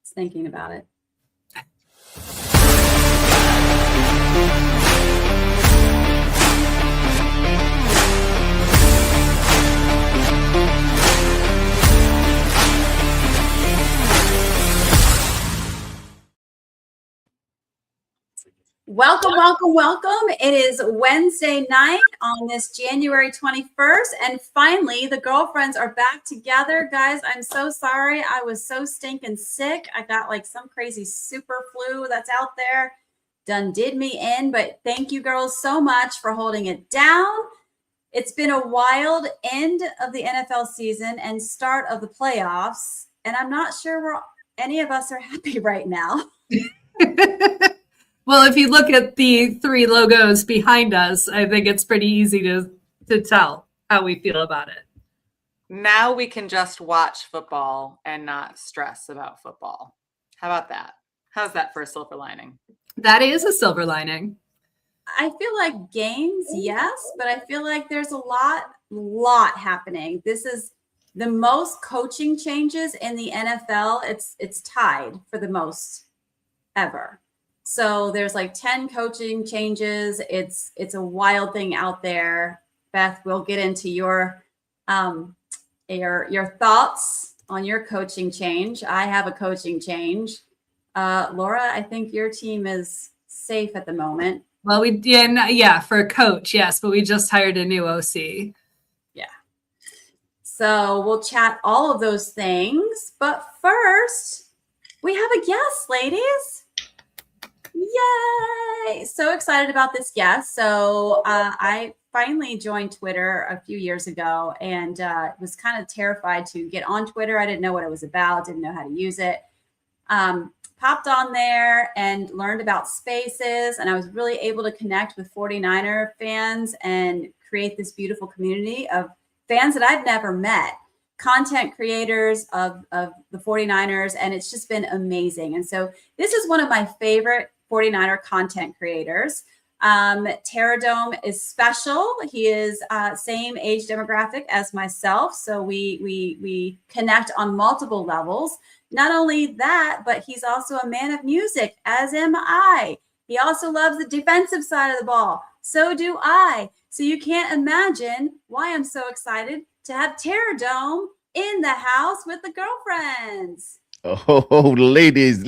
Just thinking about it. Welcome, welcome, welcome. It is Wednesday night on this January 21st. And finally, the girlfriends are back together. Guys, I'm so sorry. I was so stinking sick. I got like some crazy super flu that's out there. Done did me in. But thank you girls so much for holding it down. It's been a wild end of the NFL season and start of the playoffs. And I'm not sure any of us are happy right now. Well, if you look at the three logos behind us, I think it's pretty easy to tell how we feel about it. Now we can just watch football and not stress about football. How about that? How's that for a silver lining? That is a silver lining. I feel like games, yes, but I feel like there's a lot happening. This is the most coaching changes in the NFL. It's tied for the most ever. So there's like 10 coaching changes. It's a wild thing out there. Beth, we'll get into your thoughts on your coaching change. I have a coaching change. Laura, I think your team is safe at the moment. Well, for a coach, yes, but we just hired a new OC. Yeah. So we'll chat all of those things. But first, we have a guest, ladies. Yay! So excited about this guest. So I finally joined Twitter a few years ago and was kind of terrified to get on Twitter. I didn't know what it was about, didn't know how to use it. Popped on there and learned about spaces, and I was really able to connect with 49er fans and create this beautiful community of fans that I've never met, content creators of the 49ers, and it's just been amazing. And so this is one of my favorite 49er content creators. Tarrerdome is special. He is same age demographic as myself, so we connect on multiple levels. Not only that, but he's also a man of music, as am I. He also loves the defensive side of the ball. So do I. So you can't imagine why I'm so excited to have Tarrerdome in the house with the girlfriends. Oh, ladies.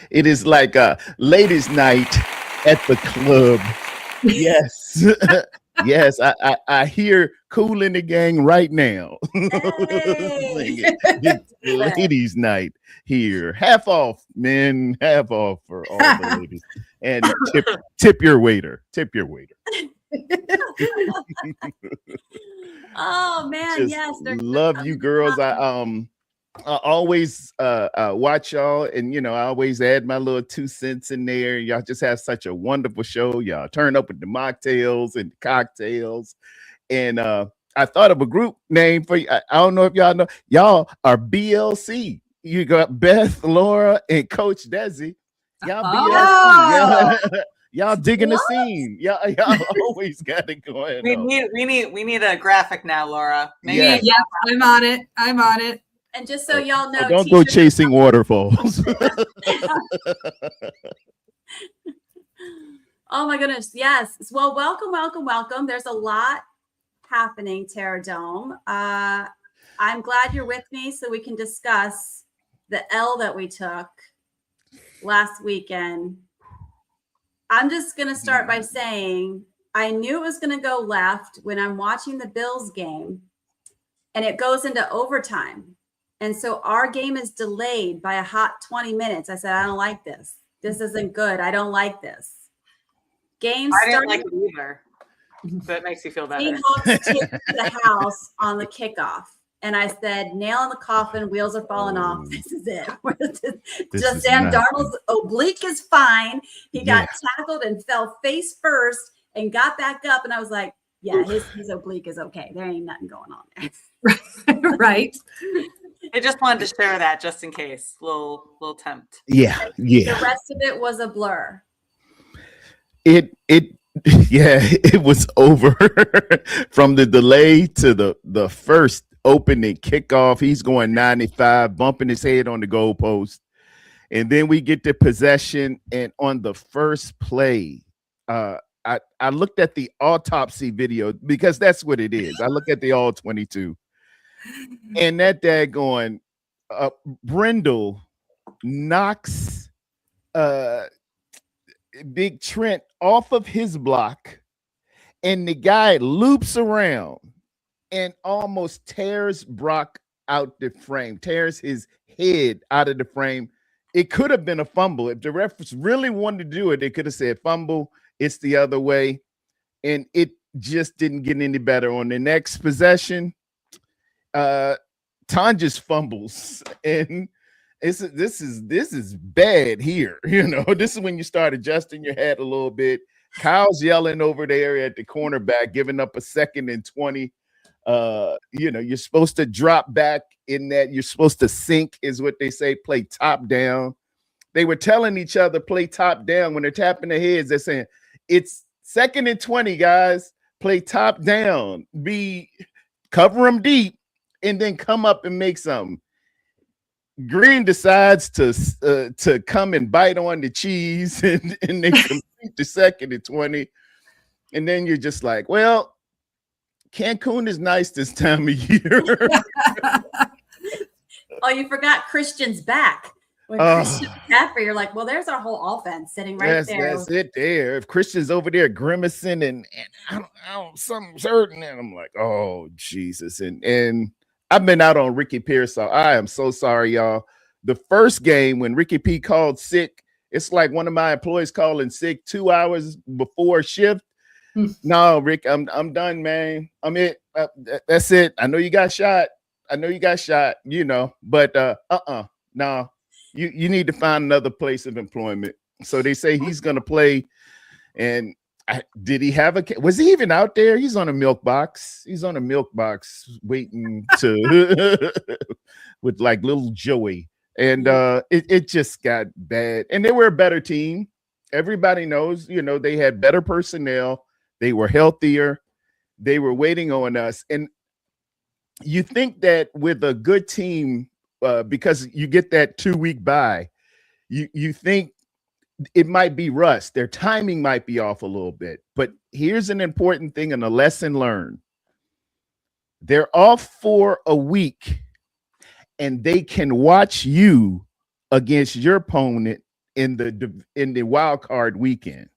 It is like a ladies' night at the club. Yes. Yes, I hear Cool in the Gang right now. Hey. It's ladies' night here. Half off, men. Half off for all the ladies. And tip your waiter. Tip your waiter. Oh man, Just yes. love you girls. I always watch y'all, and I always add my little 2 cents in there. Y'all just have such a wonderful show. Y'all turn up with the mocktails and cocktails, and I thought of a group name for you. I don't know if y'all know. Y'all are BLC. You got Beth, Laura, and Coach Dezi. Y'all BLC. Y'all digging the scene. Y'all always got it going. We need a graphic now, Laura. Maybe. Yeah, I'm on it. And just so y'all know, don't go chasing waterfalls. Oh my goodness, yes. Well, welcome. There's a lot happening, Tarrerdome. I'm glad you're with me so we can discuss the L that we took last weekend. I'm just going to start by saying I knew it was going to go left when I'm watching the Bills game and it goes into overtime. And so our game is delayed by a hot 20 minutes. I said, I don't like this. This isn't good. I don't like this. Game I started. didn't like it either. That makes you feel better. Seahawks take the house on the kickoff. And I said, nail in the coffin, wheels are falling off. This is it. Just Sam Darnold's oblique is fine. He got tackled and fell face first and got back up. And I was like, yeah, his oblique is okay. There ain't nothing going on there. Right. I just wanted to share that just in case. Little tempt. Yeah. The rest of it was a blur. It was over from the delay to the first opening kickoff. He's going 95, bumping his head on the goalpost. And then we get the possession. And on the first play, I looked at the autopsy video because that's what it is. I look at the all 22. And that daggone Brindle knocks Big Trent off of his block. And the guy loops around and almost tears Brock out the frame, tears his head out of the frame. It could have been a fumble. If the refs really wanted to do it, they could have said fumble. It's the other way. And it just didn't get any better. On the next possession, Ton just fumbles. And this is bad here. This is when you start adjusting your head a little bit. Kyle's yelling over there at the cornerback, giving up a 2nd and 20. You're supposed to drop back in that. You're supposed to sink, is what they say, play top down. They were telling each other, play top down. When they're tapping their heads, they're saying, it's 2nd and 20, guys. Play top down. Cover them deep, and then come up and make something. Green decides to come and bite on the cheese, and they complete the 2nd and 20. And then you're just like, well, Cancun is nice this time of year. Oh, you forgot Christian's back. When Christian's McCaffrey, you're like, well, there's our whole offense sitting right there. That's it there. If Christian's over there grimacing and I don't something's hurting, and I'm like, oh, Jesus. And I've been out on Ricky Pierce, so I am so sorry, y'all. The first game when Ricky P called sick, it's like one of my employees calling sick 2 hours before shift. No, Rick, I'm done, man. I'm it. That's it. I know you got shot. But no. You need to find another place of employment. So they say he's gonna play. And did he have was he even out there? He's on a milk box. Waiting to with like little Joey. And it just got bad. And they were a better team. Everybody knows, they had better personnel. They were healthier. They were waiting on us. And you think that with a good team, because you get that 2-week bye, you think it might be rust. Their timing might be off a little bit. But here's an important thing and a lesson learned. They're off for a week, and they can watch you against your opponent in the wild card weekend.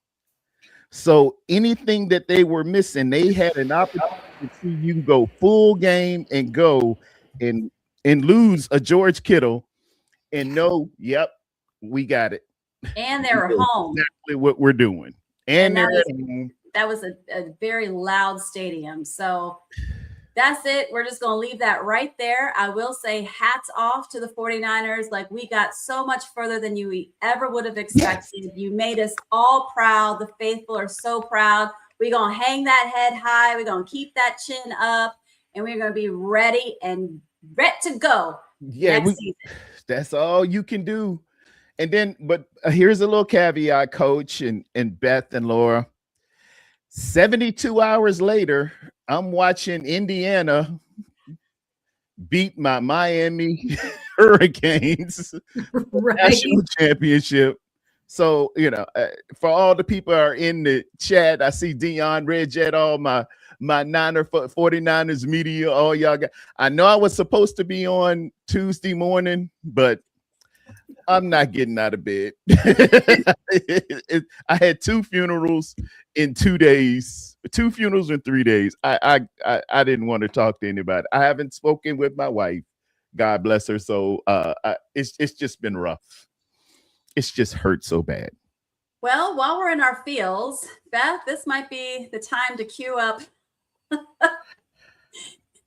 So anything that they were missing, they had an opportunity to see you go full game and go and lose a George Kittle and know, yep, we got it. And they were home. Exactly what we're doing. And that was a very loud stadium. So that's it. We're just going to leave that right there. I will say hats off to the 49ers. Like, we got so much further than you ever would have expected. Yes. You made us all proud. The faithful are so proud. We're going to hang that head high. We're going to keep that chin up, and we're going to be ready to go. Yeah, that's all you can do. And then, but here's a little caveat, Coach and Beth and Laura. 72 hours later, I'm watching Indiana beat my Miami Hurricanes national championship. So, for all the people who are in the chat, I see Dion, Red Jet, all my 49ers media, all y'all got. I know I was supposed to be on Tuesday morning, but I'm not getting out of bed. I had 2 funerals in 2 days, 2 funerals in 3 days. I didn't want to talk to anybody. I haven't spoken with my wife. God bless her. So it's just been rough. It's just hurt so bad. Well, while we're in our feels, Beth, this might be the time to cue up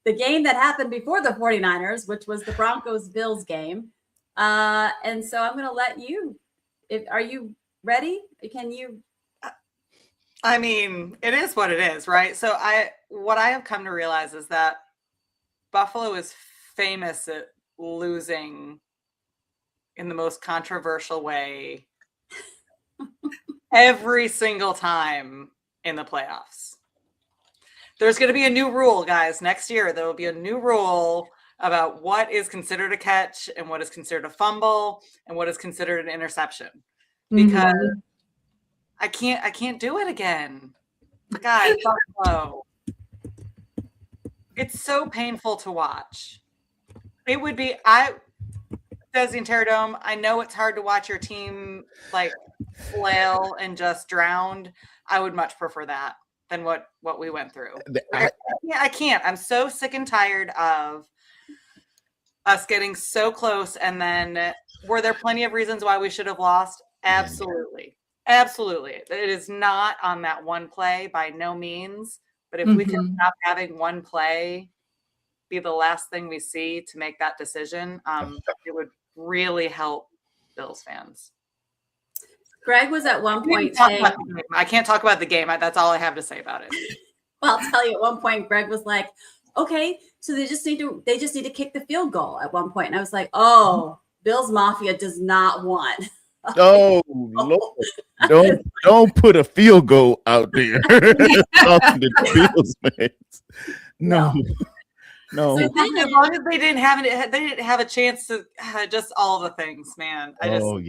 the game that happened before the 49ers, which was the Broncos-Bills game. And so I'm going to let you, are you ready? Can you? I mean, it is what it is, right? So what I have come to realize is that Buffalo is famous at losing in the most controversial way every single time in the playoffs. There's going to be a new rule, guys. Next year, there will be a new rule about what is considered a catch and what is considered a fumble and what is considered an interception. Because I can't do it again. Guys, Buffalo. It's so painful to watch. It would be Dezi and Tarrerdome, I know it's hard to watch your team like flail and just drowned. I would much prefer that than what we went through. I can't. I'm so sick and tired of us getting so close. And then were there plenty of reasons why we should have lost? Absolutely. Absolutely. It is not on that one play by no means. But if we could stop having one play be the last thing we see to make that decision, it would really help Bills fans. Greg was at one point saying, I can't talk about the game. That's all I have to say about it. Well, I'll tell you, at one point, Greg was like, okay, so they just need to kick the field goal at one point. And I was like, oh, Bills Mafia does not want. Oh, Lord. Don't put a field goal out there. Talking to the Bills fans. No. So as long as they didn't have a chance to just all the things, man. All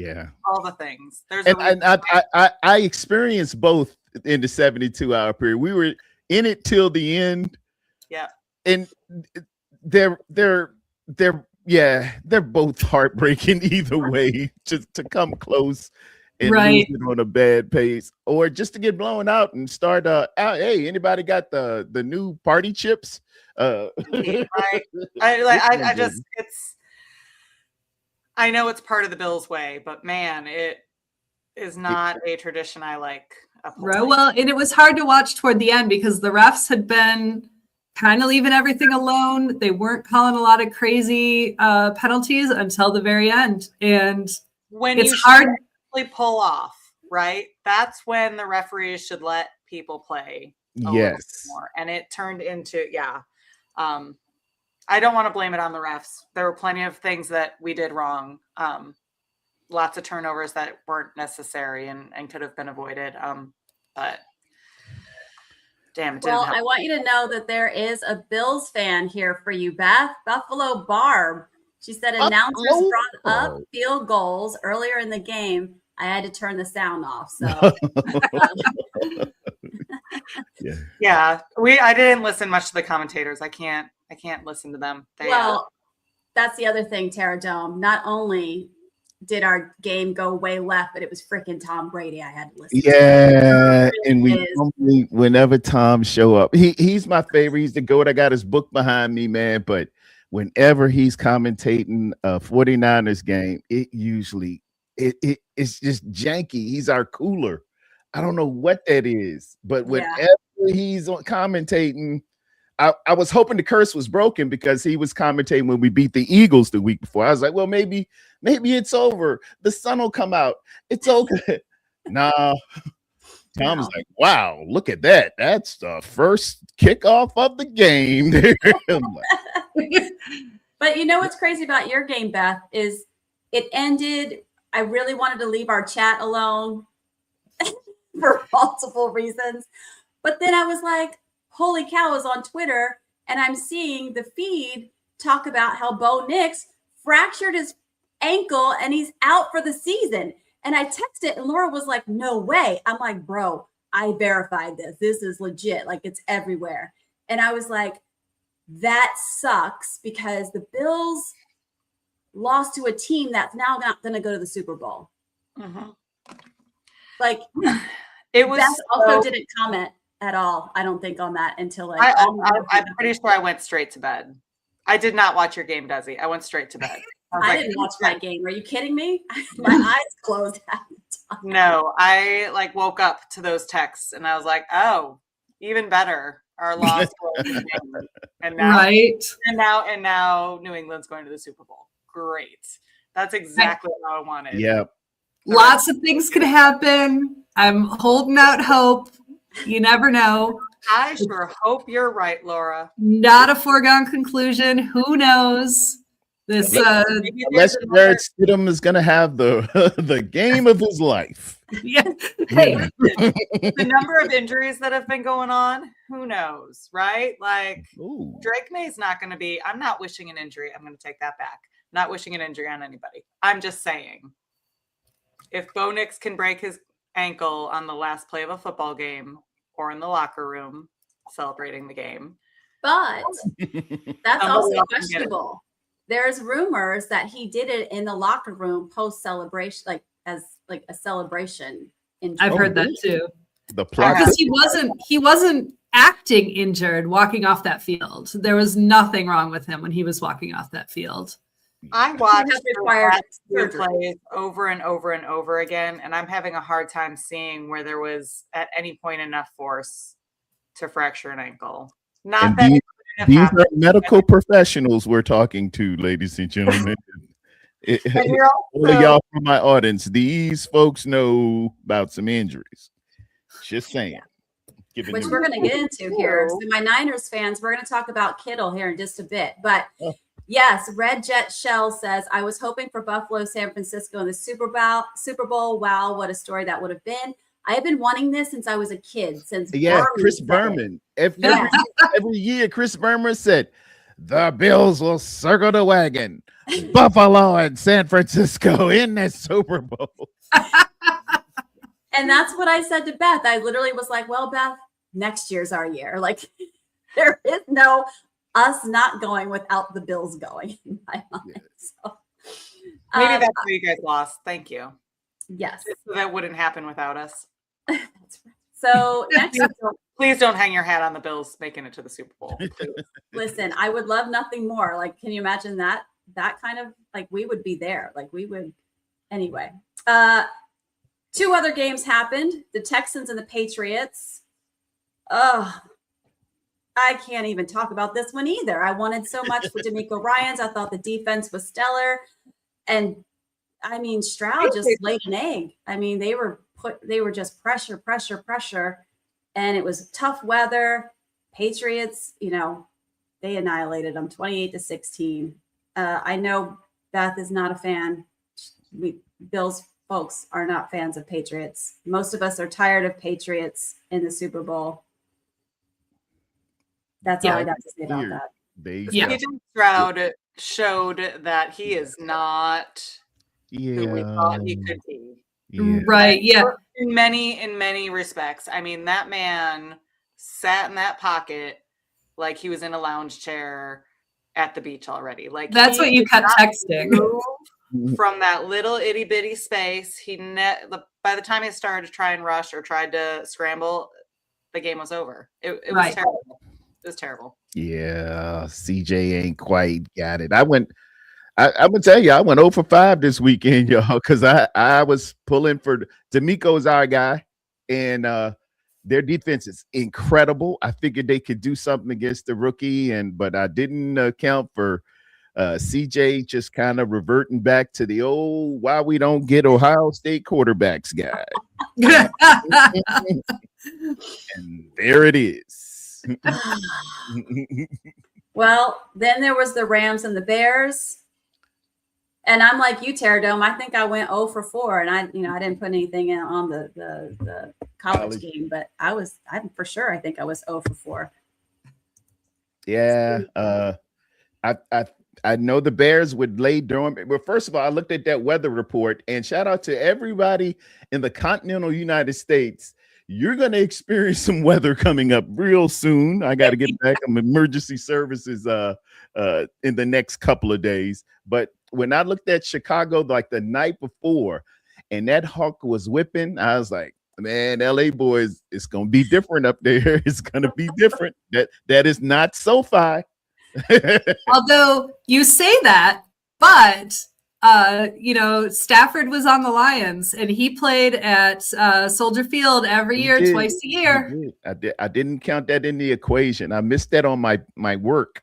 the things. I experienced both in the 72-hour period. We were in it till the end. Yeah. And they're both heartbreaking either way. Just to come close and lose it on a bad pace, or just to get blown out and start hey, anybody got the new party chips? I know it's part of the Bills way, but man, it is not a tradition I like. Well, and it was hard to watch toward the end because the refs had been kind of leaving everything alone. They weren't calling a lot of crazy penalties until the very end. And when it's hard to pull off, right? That's when the referees should let people play a little more. And it turned into, I don't want to blame it on the refs. There were plenty of things that we did wrong. Lots of turnovers that weren't necessary and could have been avoided. But damn, it didn't help. I want you to know that there is a Bills fan here for you, Beth. Buffalo Barb. She said announcers brought up field goals earlier in the game. I had to turn the sound off. So I didn't listen much to the commentators. I can't listen to them. That's the other thing, Tarrerdome. Not only did our game go way left, but it was freaking Tom Brady I had to listen to. Yeah, and whenever Tom show up, he's my favorite. He's the GOAT. I got his book behind me, man. But whenever he's commentating a 49ers game, it's just janky. He's our cooler. I don't know what that is, but whenever he's commentating, I was hoping the curse was broken because he was commentating when we beat the Eagles the week before. I was like, well, maybe it's over. The sun will come out. It's okay. Nah. Tom's like, wow, look at that. That's the first kickoff of the game. But you know what's crazy about your game, Beth, is it ended. I really wanted to leave our chat alone for multiple reasons. But then I was like, holy cow, I was on Twitter and I'm seeing the feed talk about how Bo Nix fractured his ankle and he's out for the season. And I texted and Laura was like, no way. I'm like, bro, I verified this. This is legit. Like, it's everywhere. And I was like, that sucks because the Bills lost to a team that's now not going to go to the Super Bowl. Mm-hmm. Like, it was Beth also didn't comment at all, I don't think, on that until like I'm pretty sure I went straight to bed. I did not watch your game, Dezi. I went straight to bed. I didn't watch my game. Are you kidding me? My eyes closed half the time. No, I woke up to those texts and I was like, oh, even better. Our loss and now New England's going to the Super Bowl. Great. That's exactly what I wanted. Yep. Lots of things could happen. I'm holding out hope. You never know. I sure hope you're right, Laura. Not a foregone conclusion. Who knows? This unless Jared Stidham is going to have the game of his life. Yeah. Hey, The number of injuries that have been going on, who knows, right? Like Ooh. Drake May's not going to be, I'm not wishing an injury. I'm going to take that back. Not wishing an injury on anybody. I'm just saying, if Bo Nix can break his ankle on the last play of a football game or in the locker room celebrating the game. But that's Somebody also else can get it. questionable. There's rumors that he did it in the locker room post celebration, like as like a celebration. I've heard that too. The plot. Because he wasn't acting injured walking off that field. There was nothing wrong with him when he was walking off that field. I watched required the surgery. plays over and over and over again, and I'm having a hard time seeing where there was at any point enough force to fracture an ankle. Not And that it couldn't have These happened. are medical professionals we're talking to, ladies and gentlemen. And you're All of also- y'all from my audience, these folks know about some injuries. Just saying. Giving Which you- we're going to get into here. So my Niners fans, we're going to talk about Kittle here in just a bit. But yes, Red Jet Shell says, I was hoping for Buffalo, San Francisco in the Super Bowl. Wow, what a story that would have been. I have been wanting this since I was a kid. Since Chris said it. Berman. Every year, Chris Berman said, the Bills will circle the wagon. Buffalo and San Francisco in the Super Bowl. And that's what I said to Beth. I literally was like, well, Beth, next year's our year. Like, there is no us not going without the Bills going in my mind. So, Maybe that's why you guys lost. Thank you. yes. So that wouldn't happen without us. That's right. So next, Please don't hang your hat on the Bills making it to the Super Bowl. listen, I would love nothing more. Like, can you imagine that? That kind of like we would be there. Like we would anyway. Two other games happened. The Texans and the Patriots. Oh, I can't even talk about this one either. I wanted so much for D'Amico Ryans. I thought the defense was stellar. And I mean, Stroud just laid an egg. I mean, they were just pressure. And it was tough weather. Patriots, they annihilated them 28-16. I know Beth is not a fan. Bills folks are not fans of Patriots. Most of us are tired of Patriots in the Super Bowl. That's all I got to say about that. CJ Stroud showed that he is not who we thought he could be. Right. Yeah. In many respects. I mean, that man sat in that pocket like he was in a lounge chair at the beach already. Like that's what you kept texting. From that little itty bitty space, by the time he started to try and rush or tried to scramble, the game was over. It was terrible. It was terrible. Yeah, CJ ain't quite got it. I'm gonna tell you, I went 0 for 5 this weekend, y'all, because I was pulling for D'Amico's our guy, and their defense is incredible. I figured they could do something against the rookie, but I didn't account for CJ just kind of reverting back to the old why we don't get Ohio State quarterbacks guy. And there it is. Well, then there was the Rams and the Bears. And I'm like you, Tarrerdome. I think I went 0 for 4, and I didn't put anything in on the college game, but I'm for sure. I think I was 0 for 4. Yeah, I know the Bears would lay Durham. Well, first of all, I looked at that weather report, and shout out to everybody in the continental United States. You're going to experience some weather coming up real soon. I got to get back on emergency services in the next couple of days. But when I looked at Chicago like the night before, and that hawk was whipping, I was like, man, LA boys, it's going to be different up there. It's going to be different. That is not SoFi. Although you say that, but Stafford was on the Lions, and he played at Soldier Field every year, twice a year. I didn't count that in the equation. I missed that on my work.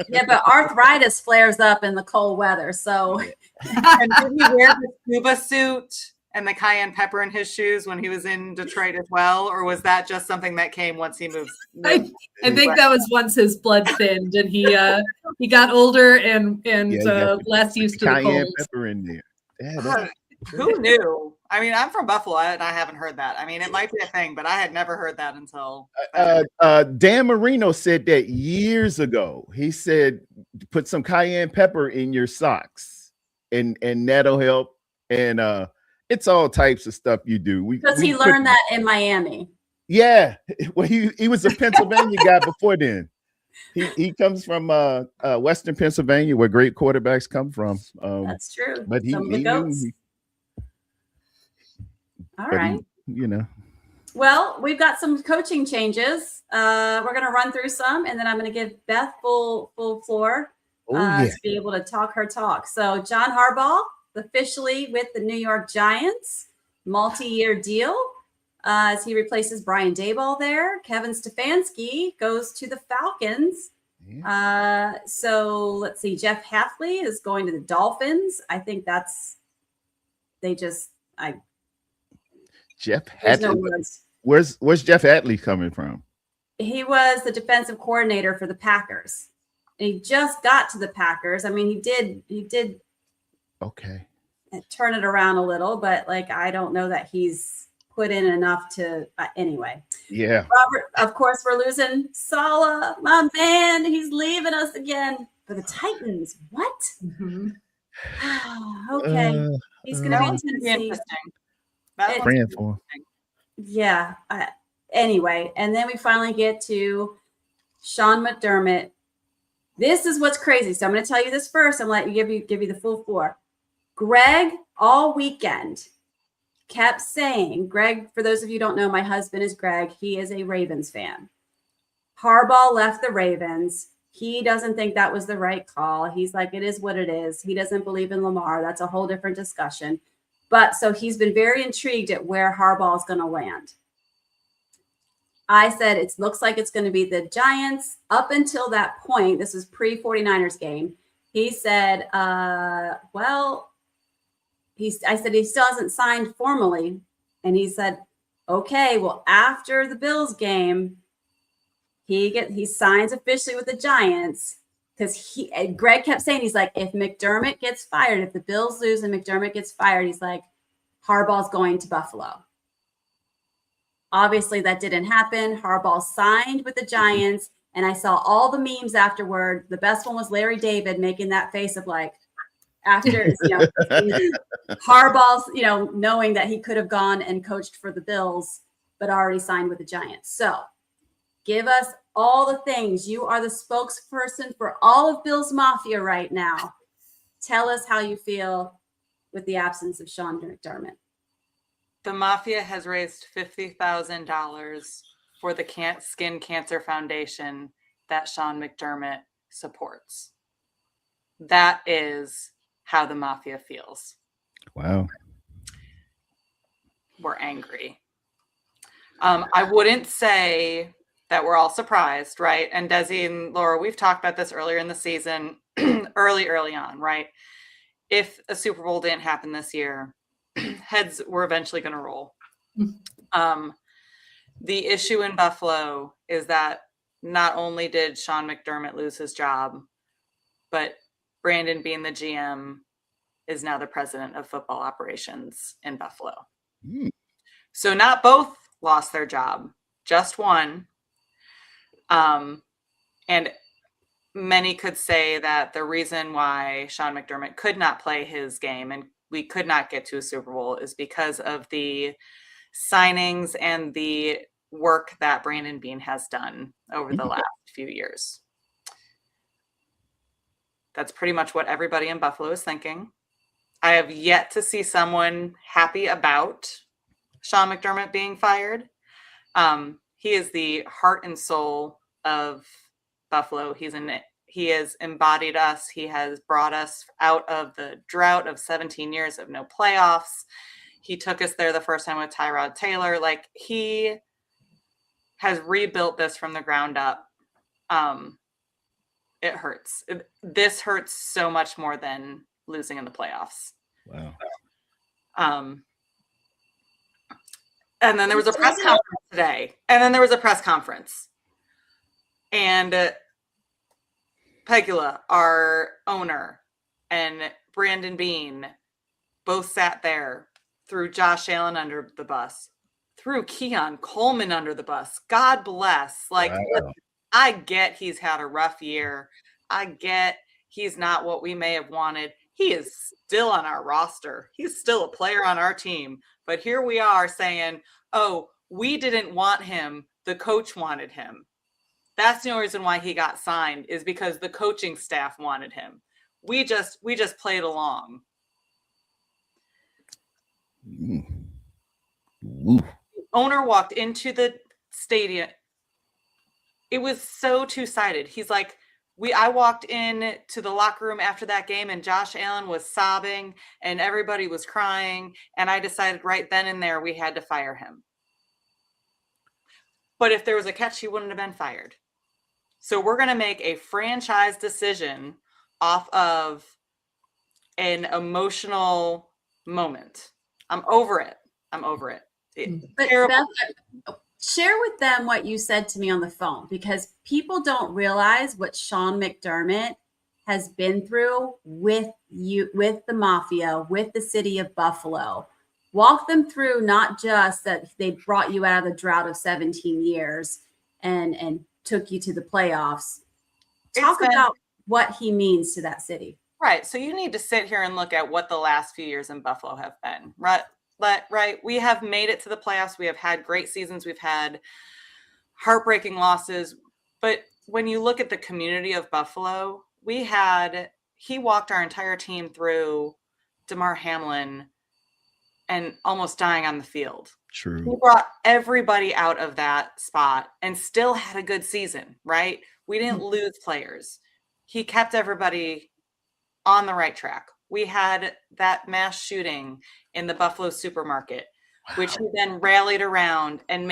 Yeah, but arthritis flares up in the cold weather. So, and did he wear the scuba suit and the cayenne pepper in his shoes when he was in Detroit as well, or was that just something that came once he moved? I think that was once his blood thinned, and he got older and less used to the cayenne cold. pepper in there. Yeah, Who knew? I mean, I'm from Buffalo and I haven't heard that. I mean, it might be a thing, but I had never heard that until Dan Marino said that years ago. He said, put some cayenne pepper in your socks and that'll help. And it's all types of stuff you do. Because he learned that in Miami. Yeah. Well, he was a Pennsylvania guy before then. He comes from Western Pennsylvania, where great quarterbacks come from. That's true. But he knew. All right. You know. Well, we've got some coaching changes. We're going to run through some, and then I'm going to give Beth full floor to be able to talk her talk. So John Harbaugh, officially with the New York Giants, multi-year deal as he replaces Brian Daboll there. Kevin Stefanski goes to the Falcons. Yeah. So let's see. Jeff Hafley is going to the Dolphins. I think Jeff Hadley. Where's Jeff Hadley coming from? He was the defensive coordinator for the Packers. And he just got to the Packers. I mean, he did okay, turn it around a little, but like I don't know that he's put in enough to anyway. Yeah. Robert, of course, we're losing Saleh, my man. He's leaving us again for the Titans. What? Mm-hmm. Okay. He's going to be in Tennessee. Praying for him. Yeah. Anyway, and then we finally get to Sean McDermott. This is what's crazy. So I'm going to tell you this first. I'm going to give you the full floor. Greg all weekend kept saying, Greg, for those of you who don't know, my husband is Greg. He is a Ravens fan. Harbaugh left the Ravens. He doesn't think that was the right call. He's like, it is what it is. He doesn't believe in Lamar. That's a whole different discussion. But so he's been very intrigued at where Harbaugh is going to land. I said, it looks like it's going to be the Giants up until that point. This is pre-49ers game. He said, I said, he still hasn't signed formally. And he said, okay, well, after the Bills game, he signs officially with the Giants. Because Greg kept saying, he's like, if McDermott gets fired, if the Bills lose and McDermott gets fired, he's like, Harbaugh's going to Buffalo. Obviously, that didn't happen. Harbaugh signed with the Giants, and I saw all the memes afterward. The best one was Larry David making that face of like, after, Harbaugh's, knowing that he could have gone and coached for the Bills, but already signed with the Giants. So give us all the things. You are the spokesperson for all of Bills Mafia right now. Tell us how you feel with the absence of Sean McDermott. The Mafia has raised $50,000 for the Skin Cancer Foundation that Sean McDermott supports. That is how the Mafia feels. Wow. We're angry. I wouldn't say that we're all surprised, right? And Dezi and Laura, we've talked about this earlier in the season, early on, right? If a Super Bowl didn't happen this year, heads were eventually going to roll. The issue in Buffalo is that not only did Sean McDermott lose his job, but Brandon Beane, the GM, is now the president of football operations in Buffalo. So not both lost their job, just one. And many could say that the reason why Sean McDermott could not play his game and we could not get to a Super Bowl is because of the signings and the work that Brandon Beane has done over the last few years. That's pretty much what everybody in Buffalo is thinking. I have yet to see someone happy about Sean McDermott being fired. He is the heart and soul of Buffalo. He has embodied us. He has brought us out of the drought of 17 years of no playoffs. He took us there the first time with Tyrod Taylor. Like, he has rebuilt this from the ground up. It hurts. This hurts so much more than losing in the playoffs. Wow. And then there was a press conference today. And Pegula, our owner, and Brandon Beane both sat there, threw Josh Allen under the bus, threw Keon Coleman under the bus. God bless. Like, Wow. I get he's had a rough year. I get he's not what we may have wanted. He is still on our roster. He's still a player on our team. But here we are saying, oh, we didn't want him. The coach wanted him. That's the only reason why he got signed, is because the coaching staff wanted him. We just played along. Ooh. Owner walked into the stadium. It was so two-sided. He's like, I walked in to the locker room after that game and Josh Allen was sobbing and everybody was crying. And I decided right then and there we had to fire him. But if there was a catch, he wouldn't have been fired. So we're going to make a franchise decision off of an emotional moment. I'm over it. But Terrible. Beth, share with them what you said to me on the phone, because people don't realize what Sean McDermott has been through with you, with the Mafia, with the city of Buffalo. Walk them through not just that they brought you out of the drought of 17 years and took you to the playoffs. Talk about what he means to that city. Right. So you need to sit here and look at what the last few years in Buffalo have been. Right. We have made it to the playoffs. We have had great seasons. We've had heartbreaking losses. But when you look at the community of Buffalo, he walked our entire team through Damar Hamlin and almost dying on the field. True. He brought everybody out of that spot and still had a good season, right? We didn't lose players. He kept everybody on the right track. We had that mass shooting in the Buffalo supermarket, which he then rallied around and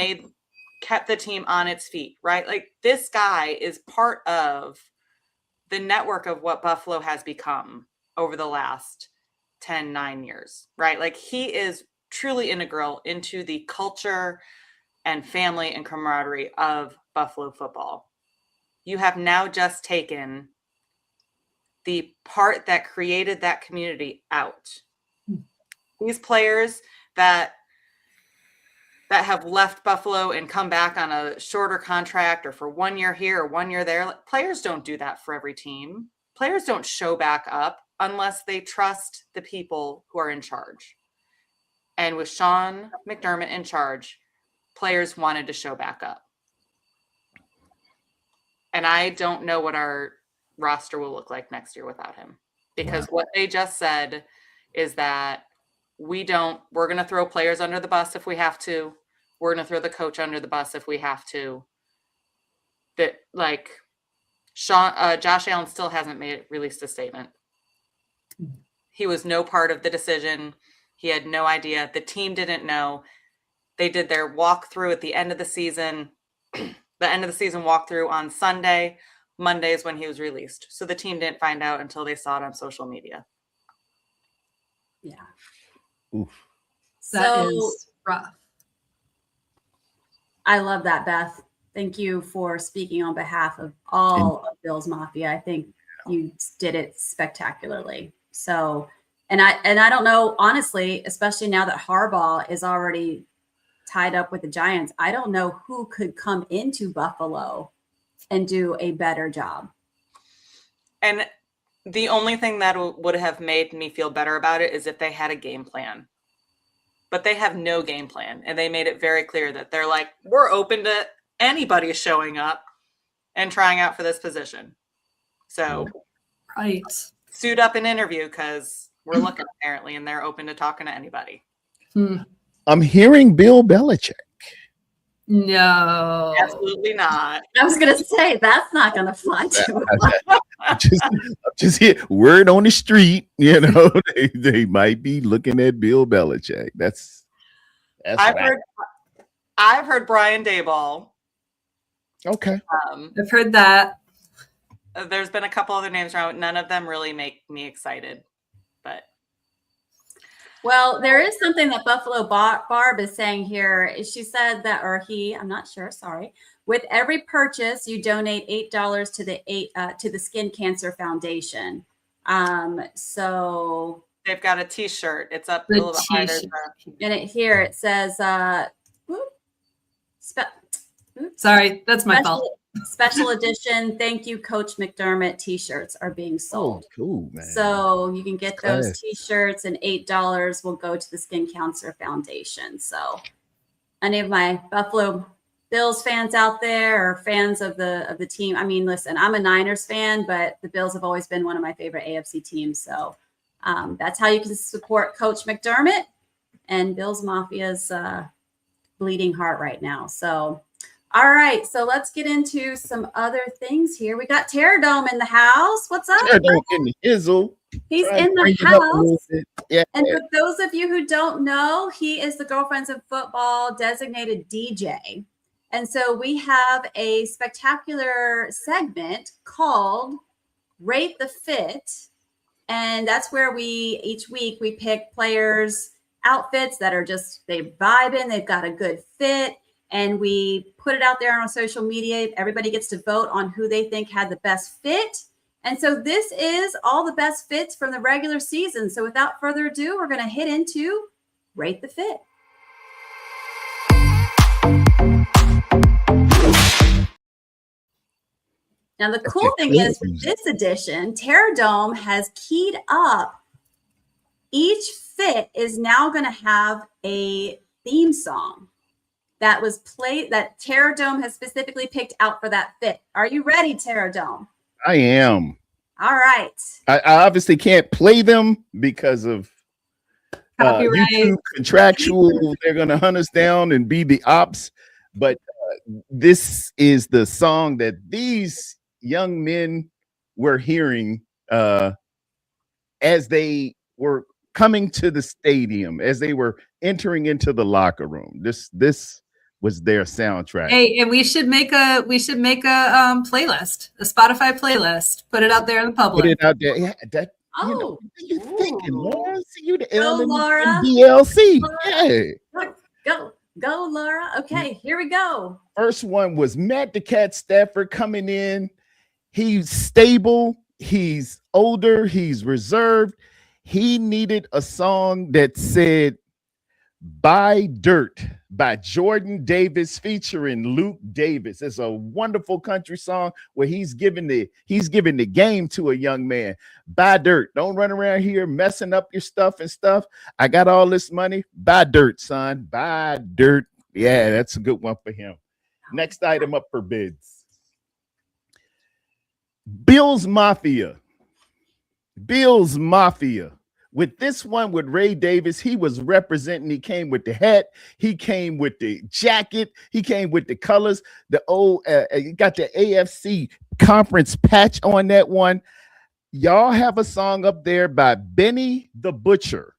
kept the team on its feet, right? Like, this guy is part of the network of what Buffalo has become over the last 9 years, right? Like, he is truly integral into the culture and family and camaraderie of Buffalo football. You have now just taken the part that created that community out. These players that have left Buffalo and come back on a shorter contract or for 1 year here or 1 year there, players don't do that for every team. Players don't show back up unless they trust the people who are in charge. And with Sean McDermott in charge, players wanted to show back up. And I don't know what our roster will look like next year without him, because what they just said is that we're going to throw players under the bus if we have to. We're going to throw the coach under the bus if we have to. That, like, Josh Allen still hasn't released a statement. He was no part of the decision. He had no idea. The team didn't know. They did their walkthrough at the end of the season. The end of the season walkthrough on Sunday. Monday is when he was released. So the team didn't find out until they saw it on social media. Yeah. Oof. That is rough. I love that, Beth. Thank you for speaking on behalf of all of Bill's Mafia. I think you did it spectacularly. So, and I don't know, honestly, especially now that Harbaugh is already tied up with the Giants, I don't know who could come into Buffalo and do a better job. And the only thing that would have made me feel better about it is if they had a game plan. But they have no game plan. And they made it very clear that they're like, we're open to anybody showing up and trying out for this position. So Right. suit up and interview, because we're looking apparently, and they're open to talking to anybody. I'm hearing Bill Belichick. No. Absolutely not. I was going to say, that's not going to fly too well. just hear word on the street, they might be looking at Bill Belichick. That's I've heard Brian Daboll. Okay. I've heard that. There's been a couple other names around. None of them really make me excited, but. Well, there is something that Buffalo Barb is saying here. She said that, or he, I'm not sure, sorry. With every purchase, you donate $8 to the Skin Cancer Foundation. So They've got a T-shirt. It's up a The little bit higher. T-shirt. And it says, whoop, Sorry, that's my fault. Special edition, thank you, Coach McDermott t-shirts are being sold. Oh, cool, man. So you can get those Class. t-shirts, and $8 will go to the Skin Cancer Foundation. So any of my Buffalo Bills fans out there, or fans of the team, I mean, listen, I'm a Niners fan, but the Bills have always been one of my favorite AFC teams. So that's how you can support Coach McDermott and Bills Mafia's bleeding heart right now. So all right, so let's get into some other things here. We got Tarrerdome in the house. What's up? Tarrerdome in the hizzle. He's Try in to bring the it up a little house. bit. Yeah. And for those of you who don't know, he is the Girlfriends of Football designated DJ. And so we have a spectacular segment called Rate the Fit. And that's where each week we pick players' outfits that are just, they vibing, they've got a good fit. And we put it out there on our social media. Everybody gets to vote on who they think had the best fit. And so this is all the best fits from the regular season. So without further ado, we're going to hit into Rate the Fit. Now, the cool thing is with this edition, Tarrerdome has keyed up. Each fit is now going to have a theme song that was played, that Tarrerdome has specifically picked out for that fit. Are you ready, Tarrerdome? I am. All right. I obviously can't play them because of Copyright. YouTube contractual. They're going to hunt us down and be the ops. But this is the song that these young men were hearing as they were coming to the stadium, as they were entering into the locker room. This was their soundtrack. Hey, and we should make a playlist, a Spotify playlist. Put it out there in the public. Put it out there. Yeah, that. Oh, You know, what are you thinking, Laura? See you the Go, L and Laura. DLC. Hey. Go, Laura. Okay, here we go. First one was Matt the Cat Stafford coming in. He's stable. He's older. He's reserved. He needed a song that said "Buy Dirt" by Jordan Davis featuring Luke Davis. It's a wonderful country song where he's giving the game to a young man. Buy dirt. Don't run around here messing up your stuff and stuff. I got all this money. Buy dirt, son. Buy dirt. Yeah, that's a good one for him. Next item up for bids. Bills Mafia. Bills Mafia. With this one, with Ray Davis, he was representing. He came with the hat. He came with the jacket. He came with the colors. The old, you got the AFC conference patch on that one. Y'all have a song up there by Benny the Butcher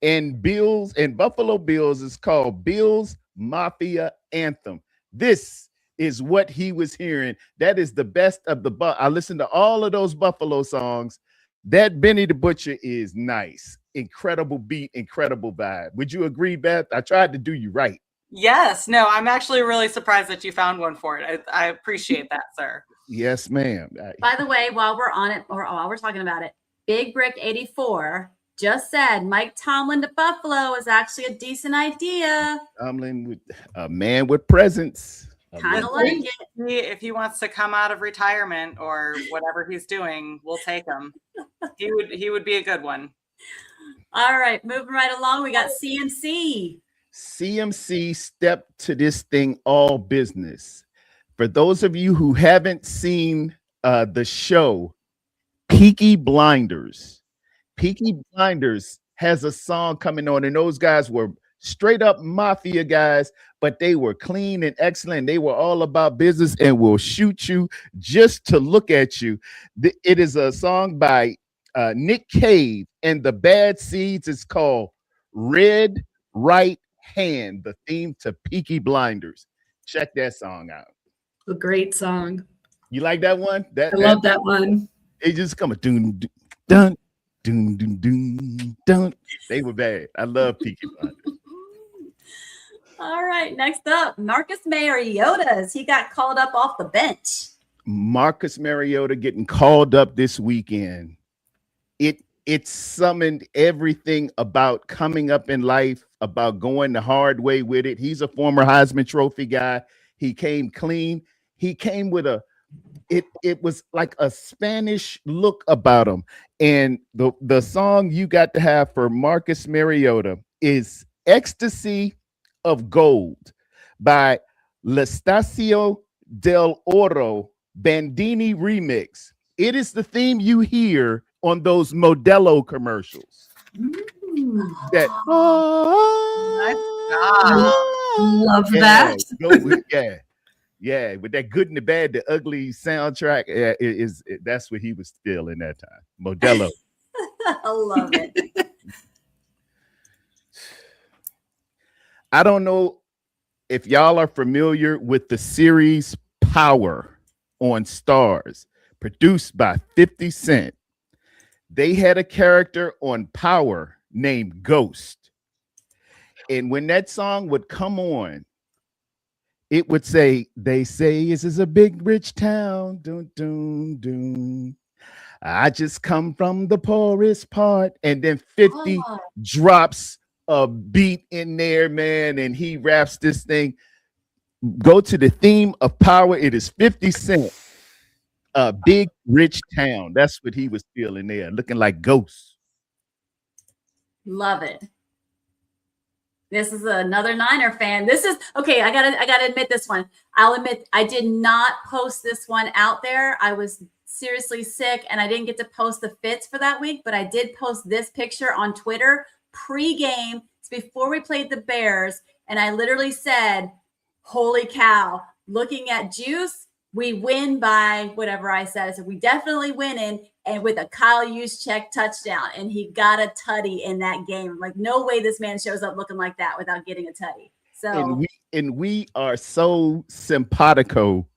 and Buffalo Bills. Is called Bills Mafia Anthem. This is what he was hearing. That is the best of the I listened to all of those Buffalo songs. That Benny the Butcher is nice. Incredible beat, incredible vibe. Would you agree, Beth? I tried to do you right. Yes. No, I'm actually really surprised that you found one for it. I appreciate that, sir. Yes, ma'am. By the way, while we're on it, or while we're talking about it, Big Brick 84 just said Mike Tomlin to Buffalo is actually a decent idea. Tomlin with a man with presence. Kind of like it. If he wants to come out of retirement or whatever he's doing, we'll take him. He would be a good one. All right, moving right along, we got CMC. CMC stepped to this thing all business. For those of you who haven't seen the show Peaky Blinders has a song coming on, and those guys were straight up mafia guys, but they were clean and excellent. They were all about business and will shoot you just to look at you. It is a song by Nick Cave and the Bad Seeds. It's called Red Right Hand, the theme to Peaky Blinders. Check that song out. A great song. You like that one? I love that one. It just come a dun dun dun dun dun dun. They were bad. I love Peaky Blinders. All right, next up, Marcus Mariota's. He got called up off the bench. Marcus Mariota getting called up this weekend. It it summoned everything about coming up in life, about going the hard way with it. He's a former Heisman Trophy guy. He came clean. He came with it was like a Spanish look about him. And the song you got to have for Marcus Mariota is Ecstasy of Gold by L'Estacio del Oro Bandini remix. It is the theme you hear on those Modelo commercials. That love that. Yeah, with that good and the bad, the ugly soundtrack, that's what he was feeling that time. Modelo. I love it. I don't know if y'all are familiar with the series Power on Stars, produced by 50 Cent. They had a character on Power named Ghost. And when that song would come on, it would say, they say this is a big rich town. Dun, dun, dun. I just come from the poorest part. And then 50 drops a beat in there, man. And he raps this thing. Go to the theme of Power. It is 50 Cent. A big rich town. That's what he was feeling there, looking like Ghost. Love it. This is another Niner fan. This is okay. I gotta admit this one. I'll admit I did not post this one out there. I was seriously sick and I didn't get to post the fits for that week, but I did post this picture on Twitter pre-game. It's before we played the Bears, and I literally said, "Holy cow!" Looking at Juice, we win by whatever I said. I said we definitely winning, and with a Kyle Juszczyk touchdown, and he got a tutty in that game. Like, no way this man shows up looking like that without getting a tutty. So and we are so simpatico.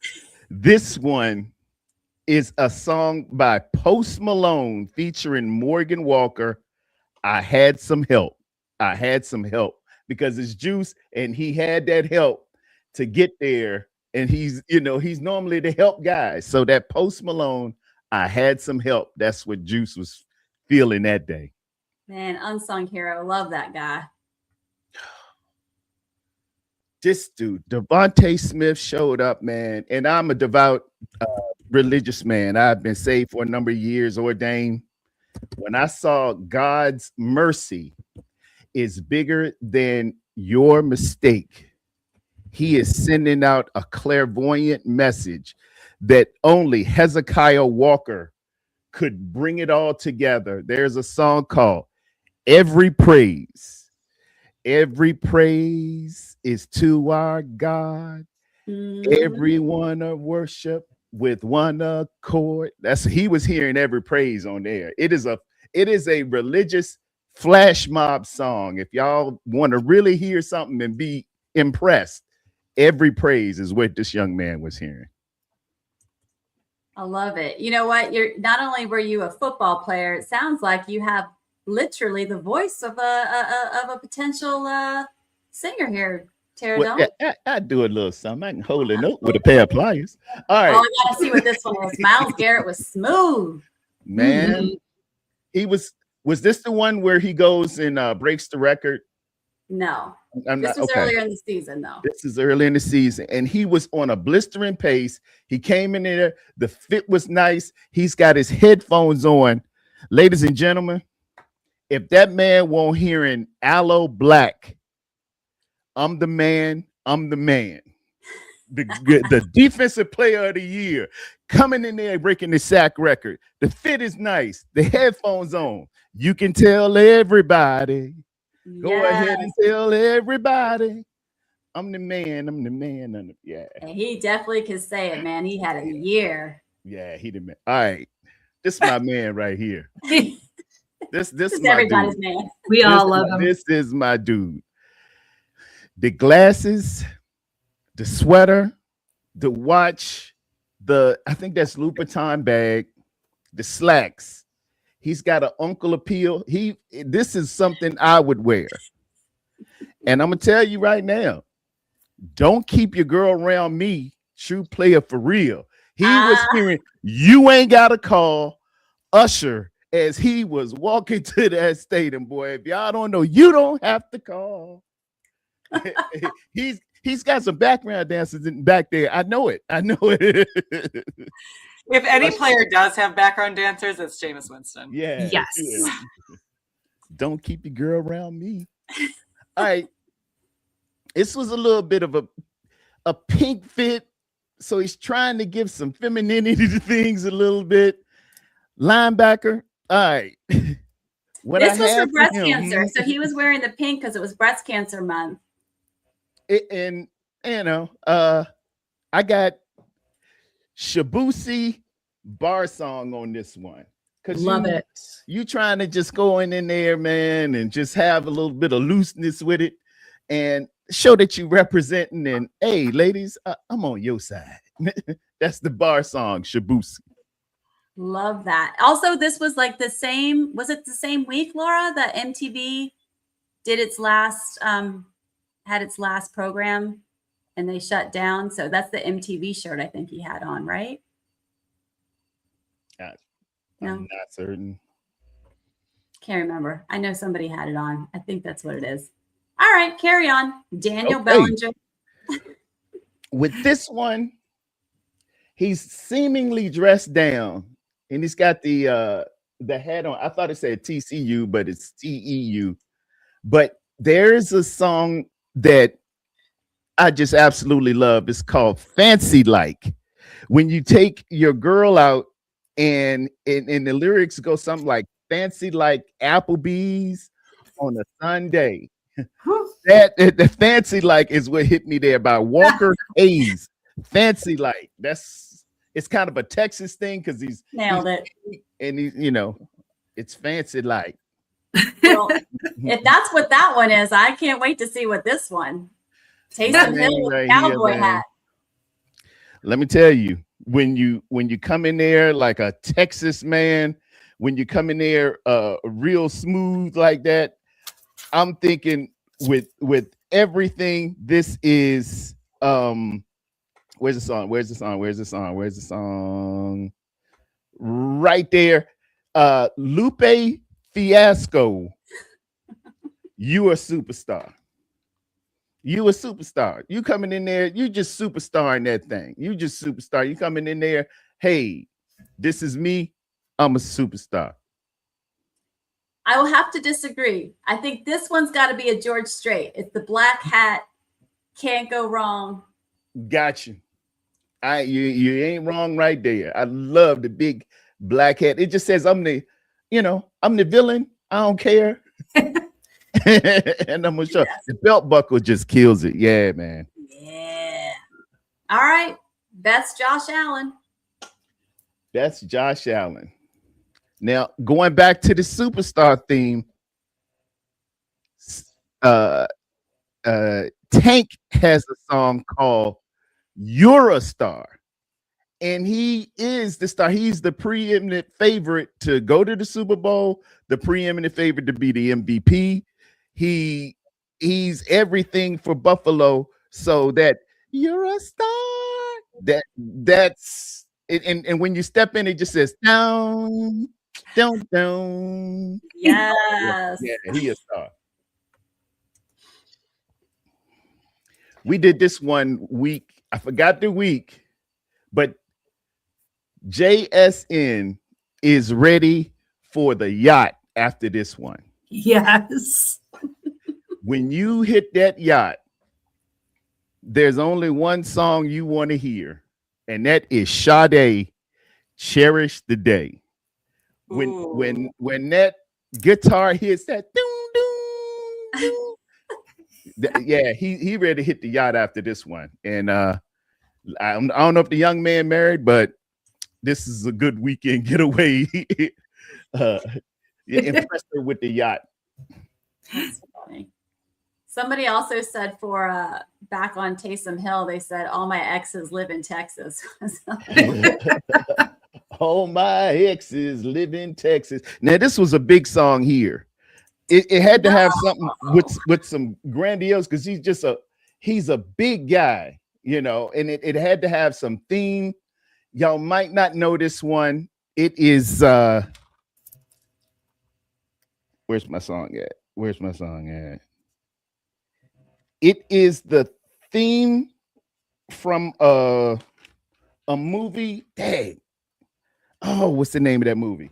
This one is a song by Post Malone featuring Morgan Walker. I had some help. Because it's Juice, and he had that help to get there. And he's normally the help guy. So that Post Malone, I had some help. That's what Juice was feeling that day. Man, unsung hero. Love that guy. This dude, Devontae Smith, showed up, man. And I'm a devout religious man. I've been saved for a number of years, ordained. When I saw God's mercy is bigger than your mistake, he is sending out a clairvoyant message that only Hezekiah Walker could bring it all together. There's a song called Every Praise. Every praise is to our God. Everyone of worship with one accord. He was hearing every praise on there. It is a religious flash mob song. If y'all want to really hear something and be impressed, every praise is what this young man was hearing. I love it. You know what? You're not only were you a football player, it sounds like you have literally the voice of a potential singer here, Tarrerdome. Well, yeah, I do a little something. I can hold a note with a pair of pliers. All right. Oh, I gotta see what this one is. Myles Garrett was smooth. Man, he was this the one where he goes and breaks the record? No. This was earlier in the season, though. This is early in the season, and he was on a blistering pace. He came in there. The fit was nice. He's got his headphones on. Ladies and gentlemen, if that man won't hearing Aloe Black, I'm the man. The defensive player of the year coming in there breaking the sack record. The fit is nice. The headphones on. You can tell everybody. Go ahead and tell everybody. I'm the man. Yeah. And he definitely could say it, man. He had a year. Yeah, he the man. All right. This is my man right here. This is everybody's dude. Man. We all love him. This is my dude. The glasses, the sweater, the watch, I think that's Louboutin bag, the slacks. He's got an uncle appeal. This is something I would wear. And I'm gonna tell you right now, don't keep your girl around me, true player for real. He was hearing, you ain't got to call Usher as he was walking to that stadium, boy. If y'all don't know, you don't have to call. He's got some background dancers back there. I know it. If any player does have background dancers, it's Jameis Winston. Yeah. Yes. Yeah. Don't keep your girl around me. All right. This was a little bit of a pink fit. So he's trying to give some femininity to things a little bit. Linebacker. All right. What this I was for have breast him- cancer. So he was wearing the pink because it was breast cancer month. And you know, I got Shabusi bar song on this one. Love it. You trying to just go in there, man, and just have a little bit of looseness with it and show that you representing. And hey, ladies, I'm on your side. That's the bar song, Shabusi. Love that. Also, this was like the same. Was it the same week, Laura, that MTV did its last had its last program and they shut down? So that's the MTV shirt I think he had on, right? No. I'm not certain. Can't remember. I know somebody had it on. I think that's what it is. All right, carry on. Daniel Okay. Bellinger. With this one, he's seemingly dressed down, and he's got the hat on. I thought it said TCU, but it's TEU. But there's a song that I just absolutely love. It's called Fancy Like. When you take your girl out and the lyrics go something like fancy like Applebee's on a Sunday. That the fancy like is what hit me there by Walker Hayes. Fancy like. It's kind of a Texas thing because he's Nailed it. and he's, you know, it's fancy like. Well, if that's what that one is, I can't wait to see what this one. Taysom Hill with Right cowboy here, man. hat. Let me tell you, when you come in there like a Texas man, when you come in there real smooth like that, I'm thinking with everything, this is where's the song? Right there. Lupe Fiasco. You a superstar. You a superstar. You coming in there, you just superstar in that thing. You just superstar. You coming in there, hey, this is me. I'm a superstar. I will have to disagree. I think this one's got to be a George Strait. It's the black hat. Can't go wrong. Got you. You ain't wrong right there. I love the big black hat. It just says I'm the villain. I don't care. And I'm gonna show the belt buckle just kills it. Yeah, man. Yeah. All right. Best Josh Allen. That's Josh Allen. Now, going back to the superstar theme, Tank has a song called You're a Star. And he is the star. He's the preeminent favorite to go to the Super Bowl, the preeminent favorite to be the MVP. He's everything for Buffalo. So that you're a star. That's it. And when you step in, it just says down. Yes. Yeah, he is a star. We did this one week. I forgot the week, but JSN is ready for the yacht after this one. Yes. When you hit that yacht, there's only one song you want to hear, and that is Sade, Cherish the Day. When that guitar hits that doom, doom, yeah, he ready to hit the yacht after this one. And I don't know if the young man married, but this is a good weekend getaway. Impressed her with the yacht. That's funny. Somebody also said for back on Taysom Hill, they said all my exes live in Texas. All my exes live in Texas. Now, this was a big song here. It had to have something with some grandiose because he's a big guy, you know, and it had to have some theme. Y'all might not know this one. It is Where's my song at? Where's my song at? It is the theme from a movie. Dang. Oh, what's the name of that movie?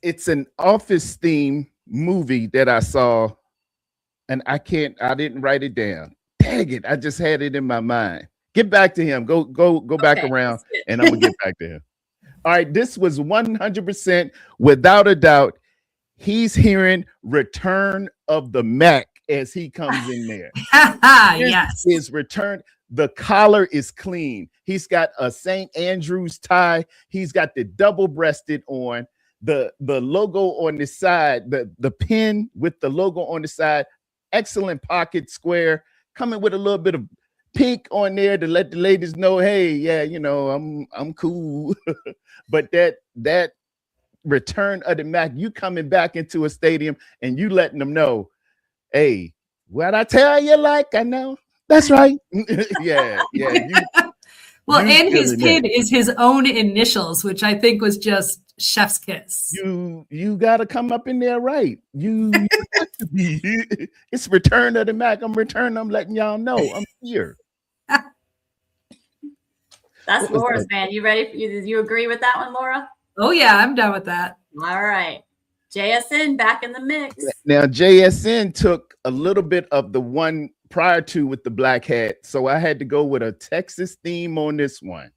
It's an office theme movie that I saw, and I didn't write it down. Dang it, I just had it in my mind. Get back to him. Go back around, and I'm gonna get back to him. All right, this was 100% without a doubt. He's hearing Return of the Mac as he comes in there. Yes. His return. The collar is clean. He's got a St. Andrew's tie. He's got the double-breasted on. The logo on the side, the pin with the logo on the side. Excellent pocket square. Coming with a little bit of pink on there to let the ladies know, hey, yeah, you know, I'm cool. But that Return of the Mac, you coming back into a stadium and you letting them know, hey, what I tell you, like I know. That's right. yeah. Well, and his pin is his own initials, which I think was just chef's kiss. You gotta come up in there, right? It's Return of the Mac. I'm letting y'all know I'm here. That's Laura's, man. You ready? You agree with that one, Laura? Oh yeah, I'm done with that. All right. JSN back in the mix. Now JSN took a little bit of the one prior to with the black hat, so I had to go with a Texas theme on this one.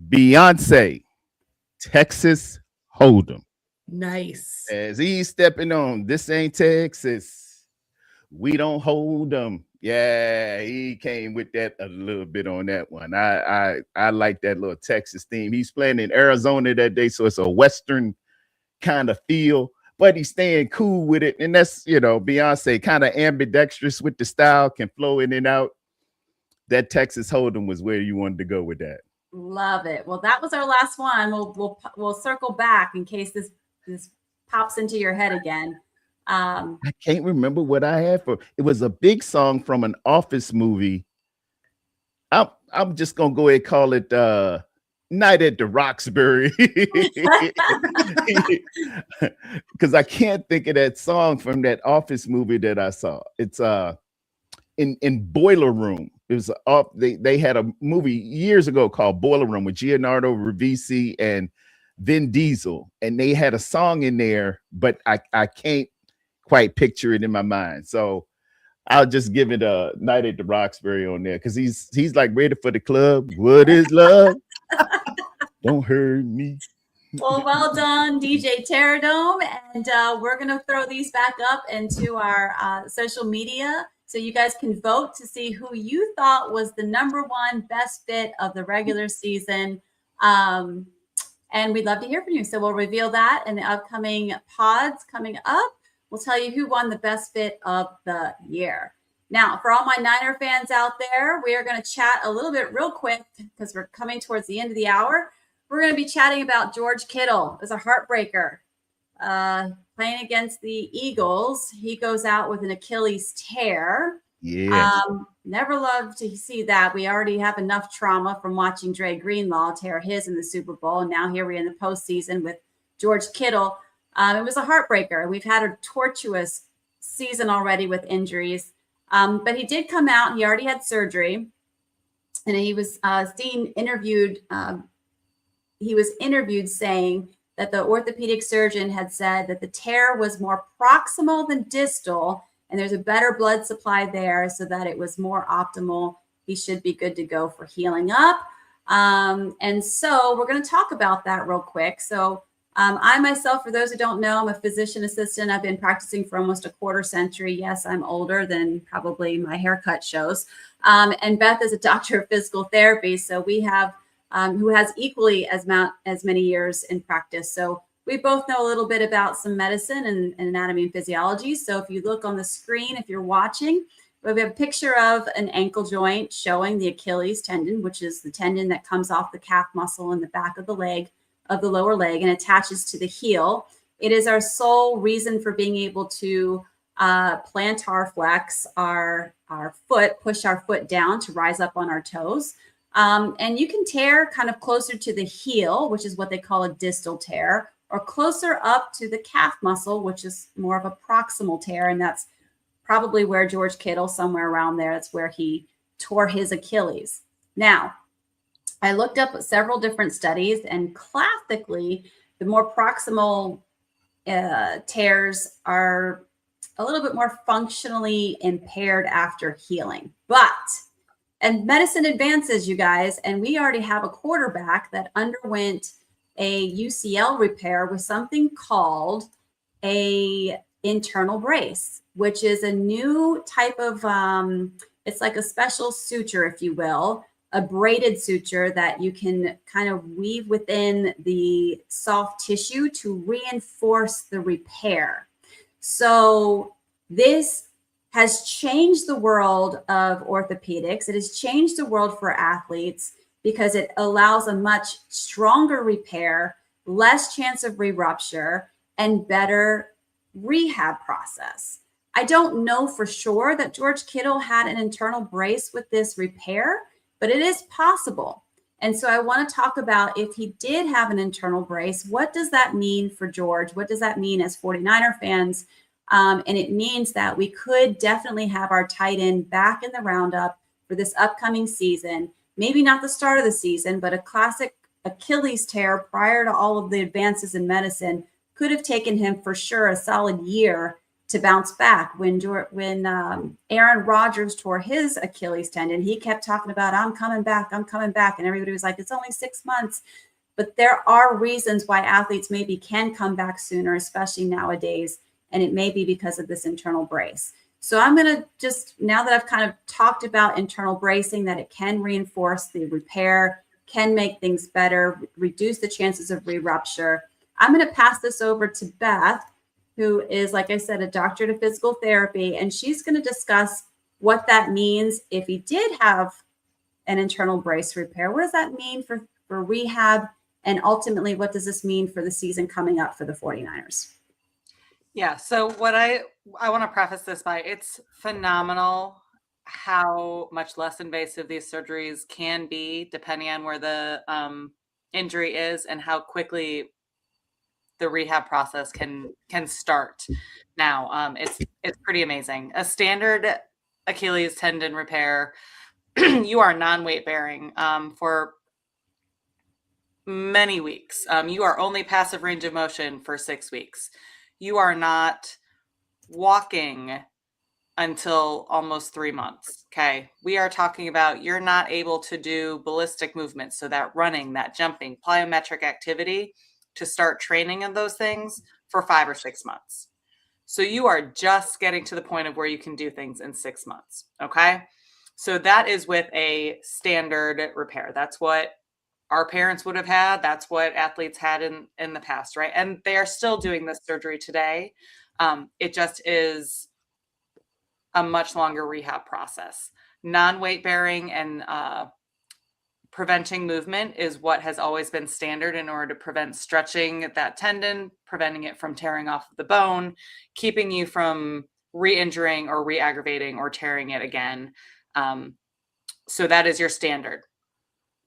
Beyonce, Texas Hold'em. Nice. As he's stepping on, this ain't Texas. We don't hold them. Yeah, he came with that a little bit on that one. I like that little Texas theme. He's playing in Arizona that day, so it's a Western kind of feel, but he's staying cool with it. And that's, you know, Beyonce, kind of ambidextrous with the style, can flow in and out. That Texas Hold'em was where you wanted to go with that. Love it. Well, that was our last one. We'll circle back in case this pops into your head again. I can't remember what I had for it. Was a big song from an Office movie. I'm just gonna go ahead and call it Night at the Roxbury, because I can't think of that song from that Office movie that I saw. It's in Boiler Room. It was they had a movie years ago called Boiler Room with Giancarlo Ribisi and Vin Diesel, and they had a song in there, but I can't quite picture it in my mind. So I'll just give it a Night at the Roxbury on there, because he's like ready for the club. What is love? Don't hurt me. Well done, DJ Tarrerdome. And we're going to throw these back up into our social media so you guys can vote to see who you thought was the #1 best fit of the regular season. And we'd love to hear from you. So we'll reveal that in the upcoming pods coming up. We'll tell you who won the best fit of the year. Now, for all my Niner fans out there, we are going to chat a little bit real quick because we're coming towards the end of the hour. We're going to be chatting about George Kittle. It was a heartbreaker. Playing against the Eagles, he goes out with an Achilles tear. Yeah. Never love to see that. We already have enough trauma from watching Dre Greenlaw tear his in the Super Bowl. And now here we are in the postseason with George Kittle. It was a heartbreaker. We've had a tortuous season already with injuries. But he did come out and he already had surgery. And he was interviewed. He was interviewed saying that the orthopedic surgeon had said that the tear was more proximal than distal, and there's a better blood supply there so that it was more optimal. He should be good to go for healing up. And so we're going to talk about that real quick. So I myself, for those who don't know, I'm a physician assistant. I've been practicing for almost a quarter century. Yes, I'm older than probably my haircut shows. And Beth is a doctor of physical therapy. So we have who has equally as many years in practice. So we both know a little bit about some medicine and anatomy and physiology. So if you look on the screen, if you're watching, we have a picture of an ankle joint showing the Achilles tendon, which is the tendon that comes off the calf muscle in the back of the leg, of the lower leg, and attaches to the heel. It is our sole reason for being able to plantar flex our foot, push our foot down to rise up on our toes. And you can tear kind of closer to the heel, which is what they call a distal tear, or closer up to the calf muscle, which is more of a proximal tear. And that's probably where George Kittle, somewhere around there, that's where he tore his Achilles. Now, I looked up several different studies, and classically, the more proximal tears are a little bit more functionally impaired after healing. And medicine advances, you guys, and we already have a quarterback that underwent a UCL repair with something called a internal brace, which is a new type of, it's like a special suture, if you will, a braided suture that you can kind of weave within the soft tissue to reinforce the repair. So this has changed the world of orthopedics. It has changed the world for athletes because it allows a much stronger repair, less chance of re-rupture, and better rehab process. I don't know for sure that George Kittle had an internal brace with this repair, but it is possible. And so I want to talk about, if he did have an internal brace, what does that mean for George? What does that mean as 49er fans? And it means that we could definitely have our tight end back in the roundup for this upcoming season. Maybe not the start of the season, but a classic Achilles tear prior to all of the advances in medicine could have taken him for sure a solid year to bounce back. When Aaron Rodgers tore his Achilles tendon, he kept talking about, I'm coming back. And everybody was like, it's only 6 months. But there are reasons why athletes maybe can come back sooner, especially nowadays. And it may be because of this internal brace. So I'm going to just, now that I've kind of talked about internal bracing, that it can reinforce the repair, can make things better, reduce the chances of re-rupture, I'm going to pass this over to Beth, who is, like I said, a doctorate of physical therapy, and she's going to discuss what that means if he did have an internal brace repair. What does that mean for rehab? And ultimately, what does this mean for the season coming up for the 49ers? Yeah. So what I want to preface this by, it's phenomenal how much less invasive these surgeries can be depending on where the injury is and how quickly the rehab process can start now. It's pretty amazing. A standard Achilles tendon repair, you are non-weight bearing for many weeks. You are only passive range of motion for 6 weeks. You are not walking until almost 3 months. Okay. We are talking about, you're not able to do ballistic movements. So that running, that jumping, plyometric activity, to start training in those things for 5 or 6 months. So you are just getting to the point of where you can do things in 6 months. Okay. So that is with a standard repair. That's what our parents would have had. That's what athletes had in the past, right? And they are still doing this surgery today. It just is a much longer rehab process. Non-weight bearing and preventing movement is what has always been standard in order to prevent stretching that tendon, preventing it from tearing off the bone, keeping you from re-injuring or re-aggravating or tearing it again. So that is your standard.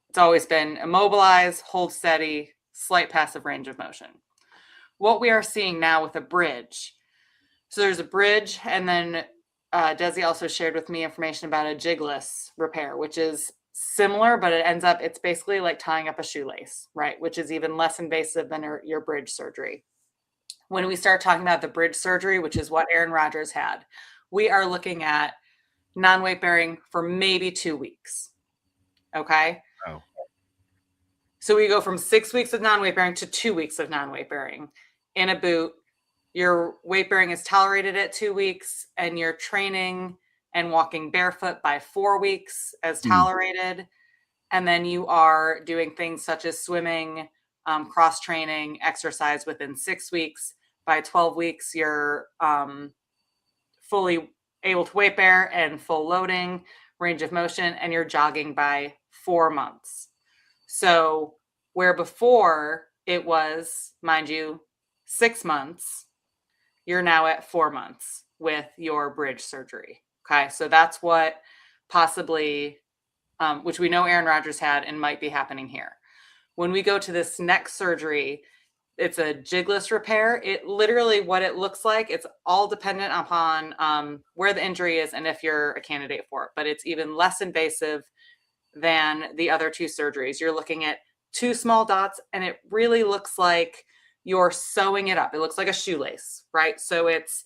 It's always been immobilize, hold steady, slight passive range of motion. What we are seeing now with a bridge. So there's a bridge, and then Dezi also shared with me information about a jigless repair, which is similar, but it's basically like tying up a shoelace, right? Which is even less invasive than your bridge surgery. When we start talking about the bridge surgery, which is what Aaron Rodgers had, we are looking at non-weight bearing for maybe 2 weeks. Okay. Oh. So we go from 6 weeks of non-weight bearing to 2 weeks of non-weight bearing in a boot. Your weight bearing is tolerated at 2 weeks, and you're training and walking barefoot by 4 weeks as tolerated. And then you are doing things such as swimming, cross training, exercise within 6 weeks. By 12 weeks, you're fully able to weight bear and full loading, range of motion, and you're jogging by 4 months. So where before it was, mind you, 6 months, you're now at 4 months with your bridge surgery. Okay. So that's what possibly which we know Aaron Rodgers had and might be happening here. When we go to this next surgery, it's a jigless repair. It literally, what it looks like, it's all dependent upon where the injury is and if you're a candidate for it. But it's even less invasive than the other two surgeries. You're looking at 2 small dots, and it really looks like you're sewing it up. It looks like a shoelace, right? So it's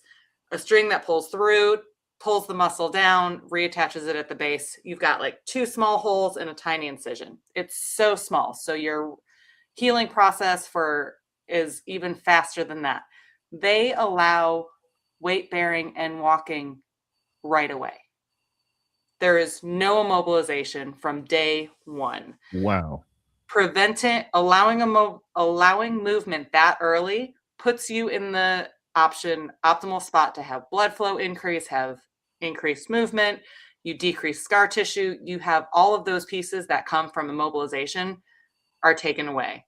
a string that pulls through, pulls the muscle down, reattaches it at the base. You've got like 2 small holes and a tiny incision. It's so small. So your healing process is even faster than that. They allow weight bearing and walking right away. There is no immobilization from day 1. Wow. Allowing movement that early puts you in the optimal spot to have blood flow increase, have increased movement, you decrease scar tissue, you have all of those pieces that come from immobilization are taken away.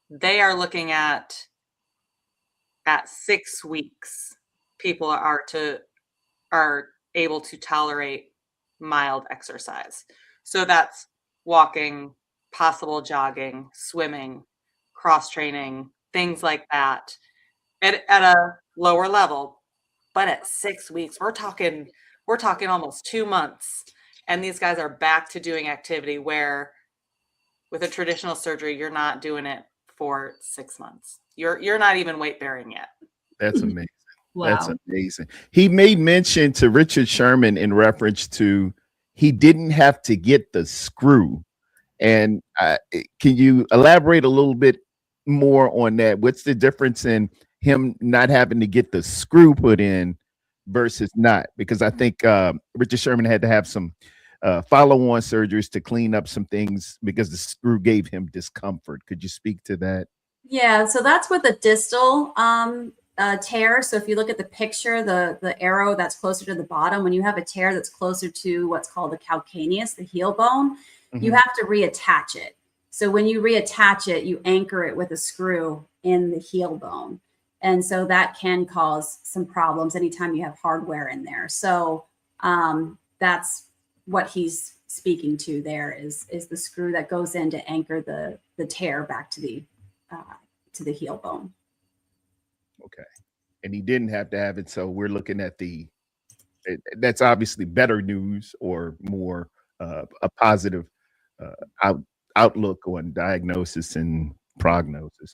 They are looking at 6 weeks, people are able to tolerate mild exercise. So that's walking, possible jogging, swimming, cross training, things like that at a lower level. But at 6 weeks, we're talking almost 2 months. And these guys are back to doing activity where with a traditional surgery, you're not doing it for 6 months. You're not even weight bearing yet. That's amazing. Wow. That's amazing. He made mention to Richard Sherman in reference to he didn't have to get the screw. And can you elaborate a little bit more on that? What's the difference in him not having to get the screw put in versus not? Because I think Richard Sherman had to have some follow-on surgeries to clean up some things because the screw gave him discomfort. Could you speak to that? Yeah, so that's with the distal tear. So if you look at the picture, the arrow that's closer to the bottom, when you have a tear that's closer to what's called the calcaneus, the heel bone, you have to reattach it. So when you reattach it, you anchor it with a screw in the heel bone. And so that can cause some problems anytime you have hardware in there. So that's what he's speaking to there is the screw that goes in to anchor the tear back to the heel bone. Okay. And he didn't have to have it. So we're looking at that's obviously better news or more a positive outlook on diagnosis and prognosis,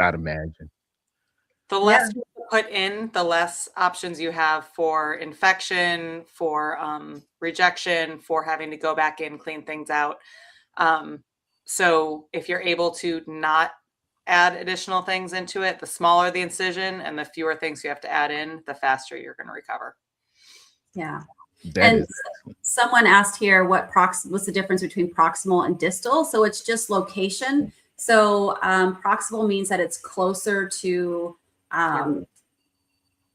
I'd imagine. The less you put in, the less options you have for infection, for rejection, for having to go back in, clean things out. So if you're able to not add additional things into it, the smaller the incision and the fewer things you have to add in, the faster you're going to recover. Yeah. Someone asked here what's the difference between proximal and distal? So it's just location. So proximal means that it's closer to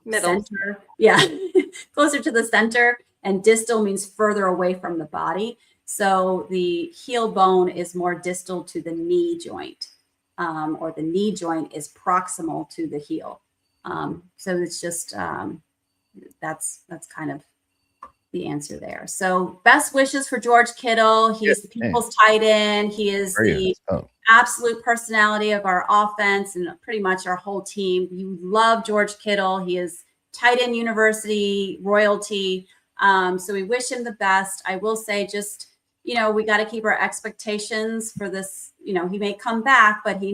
middle center. Yeah, closer to the center, and distal means further away from the body. So the heel bone is more distal to the knee joint, or the knee joint is proximal to the heel. So it's just that's kind of the answer there. So best wishes for George Kittle. He's the people's tight end. He is the absolute personality of our offense and pretty much our whole team. You love George Kittle. He is tight end university royalty. So we wish him the best. I will say just, we got to keep our expectations for this. He may come back, but he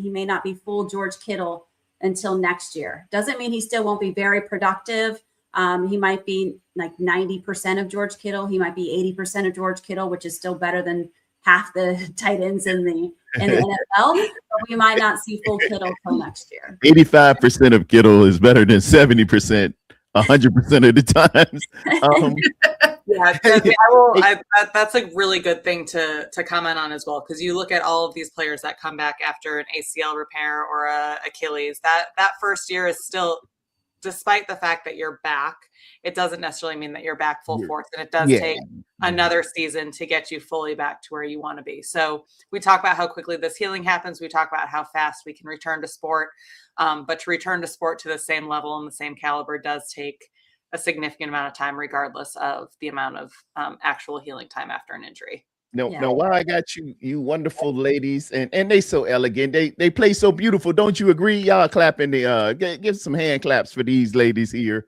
may not be full George Kittle until next year. Doesn't mean he still won't be very productive. He might be like 90% of George Kittle. He might be 80% of George Kittle, which is still better than half the tight ends in the NFL. But we might not see full Kittle till next year. 85% of Kittle is better than 70%, 100% of the times. That's a really good thing to comment on as well, because you look at all of these players that come back after an ACL repair or a Achilles. That first year is still, despite the fact that you're back, it doesn't necessarily mean that you're back full force, and it does take another season to get you fully back to where you want to be. So we talk about how quickly this healing happens. We talk about how fast we can return to sport, but to return to sport to the same level and the same caliber does take a significant amount of time, regardless of the amount of actual healing time after an injury. No, Yeah. no, why I got you wonderful ladies, and they so elegant. They play so beautiful. Don't you agree? Y'all clapping the give some hand claps for these ladies here.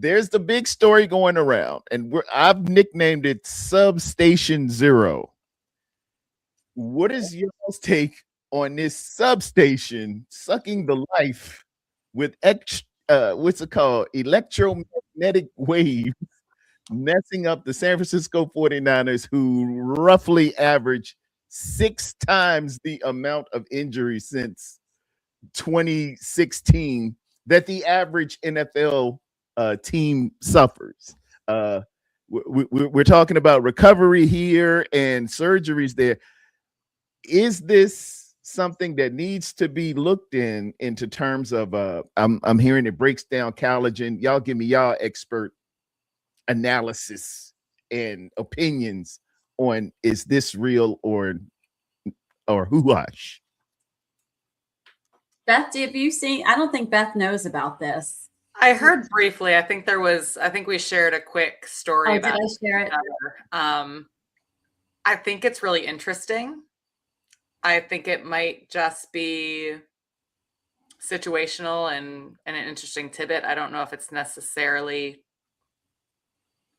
There's the big story going around, and I've nicknamed it Substation Zero. What is y'all's take on this substation sucking the life with what's it called? Electromagnetic waves, messing up the San Francisco 49ers, who roughly average 6 times the amount of injuries since 2016 that the average NFL team suffers. We're talking about recovery here and surgeries there. Is this something that needs to be looked into terms of I'm hearing it breaks down collagen. Y'all give me y'all expert analysis and opinions on, is this real or hoo-wash? Beth, have you seen? I don't think Beth knows about this. I heard briefly. I think we shared a quick story about did I share it? I think it's really interesting. I think it might just be situational and an interesting tidbit. I don't know if it's necessarily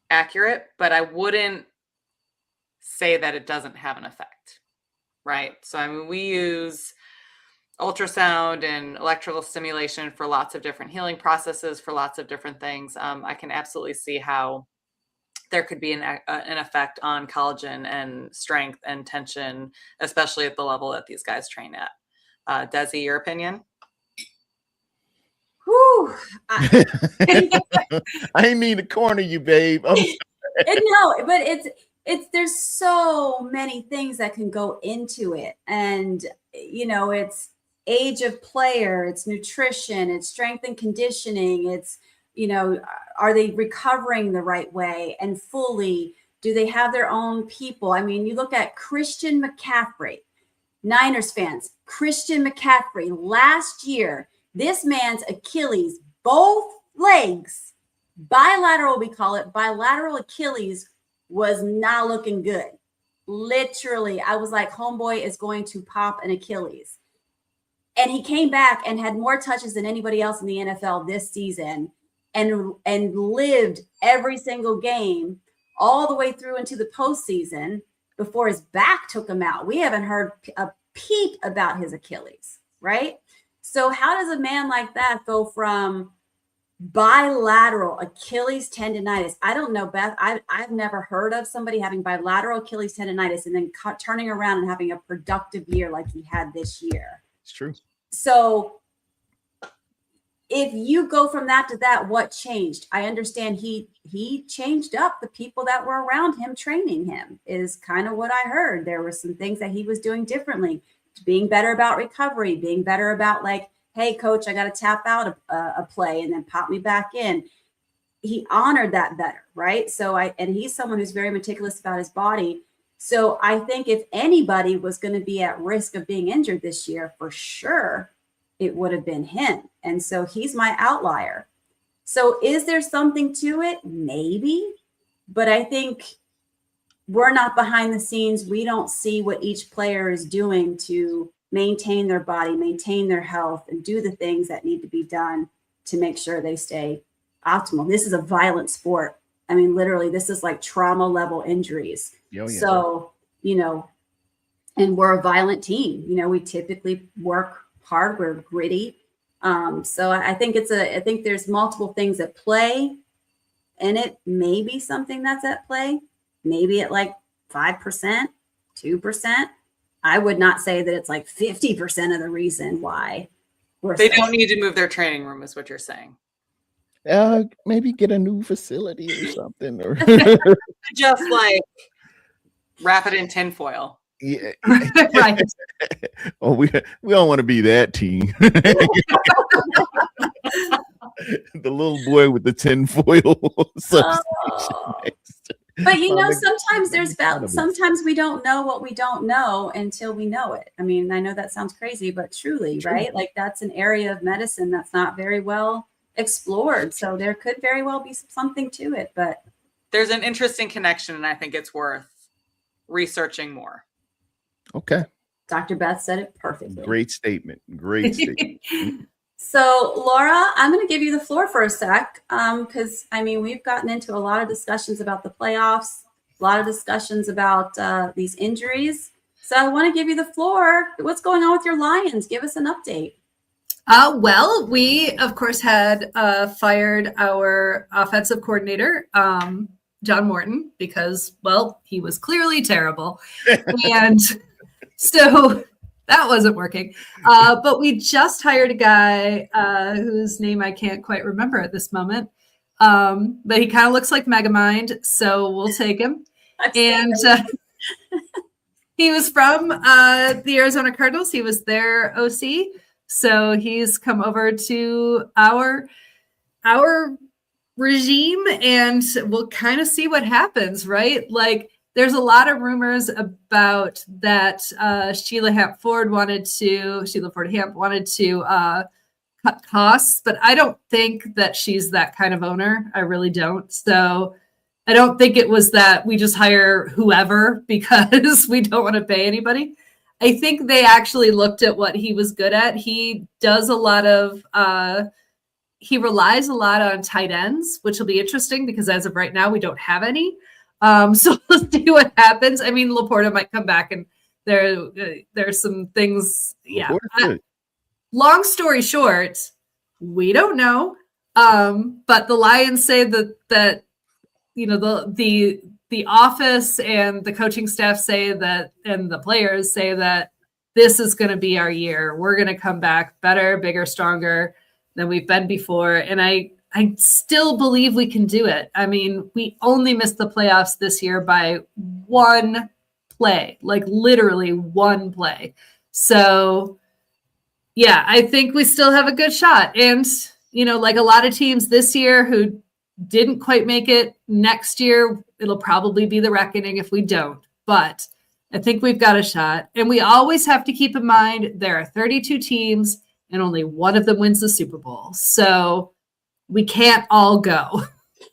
accurate, but I wouldn't say that it doesn't have an effect, right? So, I mean, we use ultrasound and electrical stimulation for lots of different healing processes, for lots of different things. I can absolutely see how there could be an effect on collagen and strength and tension, especially at the level that these guys train at. Dezi, your opinion? Whew. I ain't mean to corner you, babe. No, but it's there's so many things that can go into it, and it's age of player, it's nutrition, it's strength and conditioning, it's are they recovering the right way and fully? Do they have their own people? I mean, you look at Christian McCaffrey, Niners fans, Christian McCaffrey, last year, this man's Achilles, both legs, bilateral, we call it, bilateral Achilles, was not looking good. Literally, I was like, homeboy is going to pop an Achilles. And he came back and had more touches than anybody else in the NFL this season, and lived every single game all the way through into the postseason before his back took him out. We haven't heard a peep about his Achilles, right? So how does a man like that go from bilateral Achilles tendonitis? I don't know, Beth. I've never heard of somebody having bilateral Achilles tendonitis and then turning around and having a productive year like he had this year. It's true. So if you go from that to that, what changed? I understand he changed up the people that were around him training him, is kind of what I heard. There were some things that he was doing differently, being better about recovery, being better about like, hey, coach, I got to tap out a play and then pop me back in. He honored that better, right? So and he's someone who's very meticulous about his body. So I think if anybody was going to be at risk of being injured this year, for sure, it would have been him. And so he's my outlier. So is there something to it? Maybe. But I think we're not behind the scenes. We don't see what each player is doing to maintain their body, maintain their health, and do the things that need to be done to make sure they stay optimal. This is a violent sport. I mean, literally, this is like trauma level injuries. Oh, yeah. So, and we're a violent team. We typically work hard, we're gritty. So I think I think there's multiple things at play, and it may be something that's at play, maybe at like 5%, 2%. I would not say that it's like 50% of the reason why they don't need to move their training room, is what you're saying. Maybe get a new facility or something, or just like wrap it in tinfoil. Yeah. Right. Oh, we don't want to be that team. The little boy with the tinfoil substation. But sometimes we don't know what we don't know until we know it. I mean, I know that sounds crazy, but truly, right? Like that's an area of medicine that's not very well explored. So there could very well be something to it, but there's an interesting connection, and I think it's worth researching more. Okay. Dr. Beth said it perfectly. Great statement. Great statement. So, Laura, I'm going to give you the floor for a sec because, I mean, we've gotten into a lot of discussions about the playoffs, a lot of discussions about these injuries. So I want to give you the floor. What's going on with your Lions? Give us an update. Well, we, of course, had fired our offensive coordinator, John Morton, because, well, he was clearly terrible. And so that wasn't working. But we just hired a guy whose name I can't quite remember at this moment. But he kind of looks like Megamind, so we'll take him. And he was from the Arizona Cardinals. He was their OC. So he's come over to our regime, and we'll kind of see what happens, right? Like, there's a lot of rumors about that Sheila Ford Hamp wanted to cut costs, but I don't think that she's that kind of owner. I really don't. So I don't think it was that we just hire whoever because we don't want to pay anybody. I think they actually looked at what he was good at. He does a lot of he relies a lot on tight ends, which will be interesting because as of right now, we don't have any. So let's see what happens. I mean, Laporta might come back, and there's some things. Yeah. Long story short, we don't know. But the Lions say that you know the office and the coaching staff say that, and the players say that this is going to be our year. We're going to come back better, bigger, stronger than we've been before. And I still believe we can do it. I mean, we only missed the playoffs this year by one play, like literally one play. So yeah, I think we still have a good shot. And, you know, like a lot of teams this year who didn't quite make it, next year, it'll probably be the reckoning if we don't. But I think we've got a shot. And we always have to keep in mind there are 32 teams and only one of them wins the Super Bowl. So we can't all go.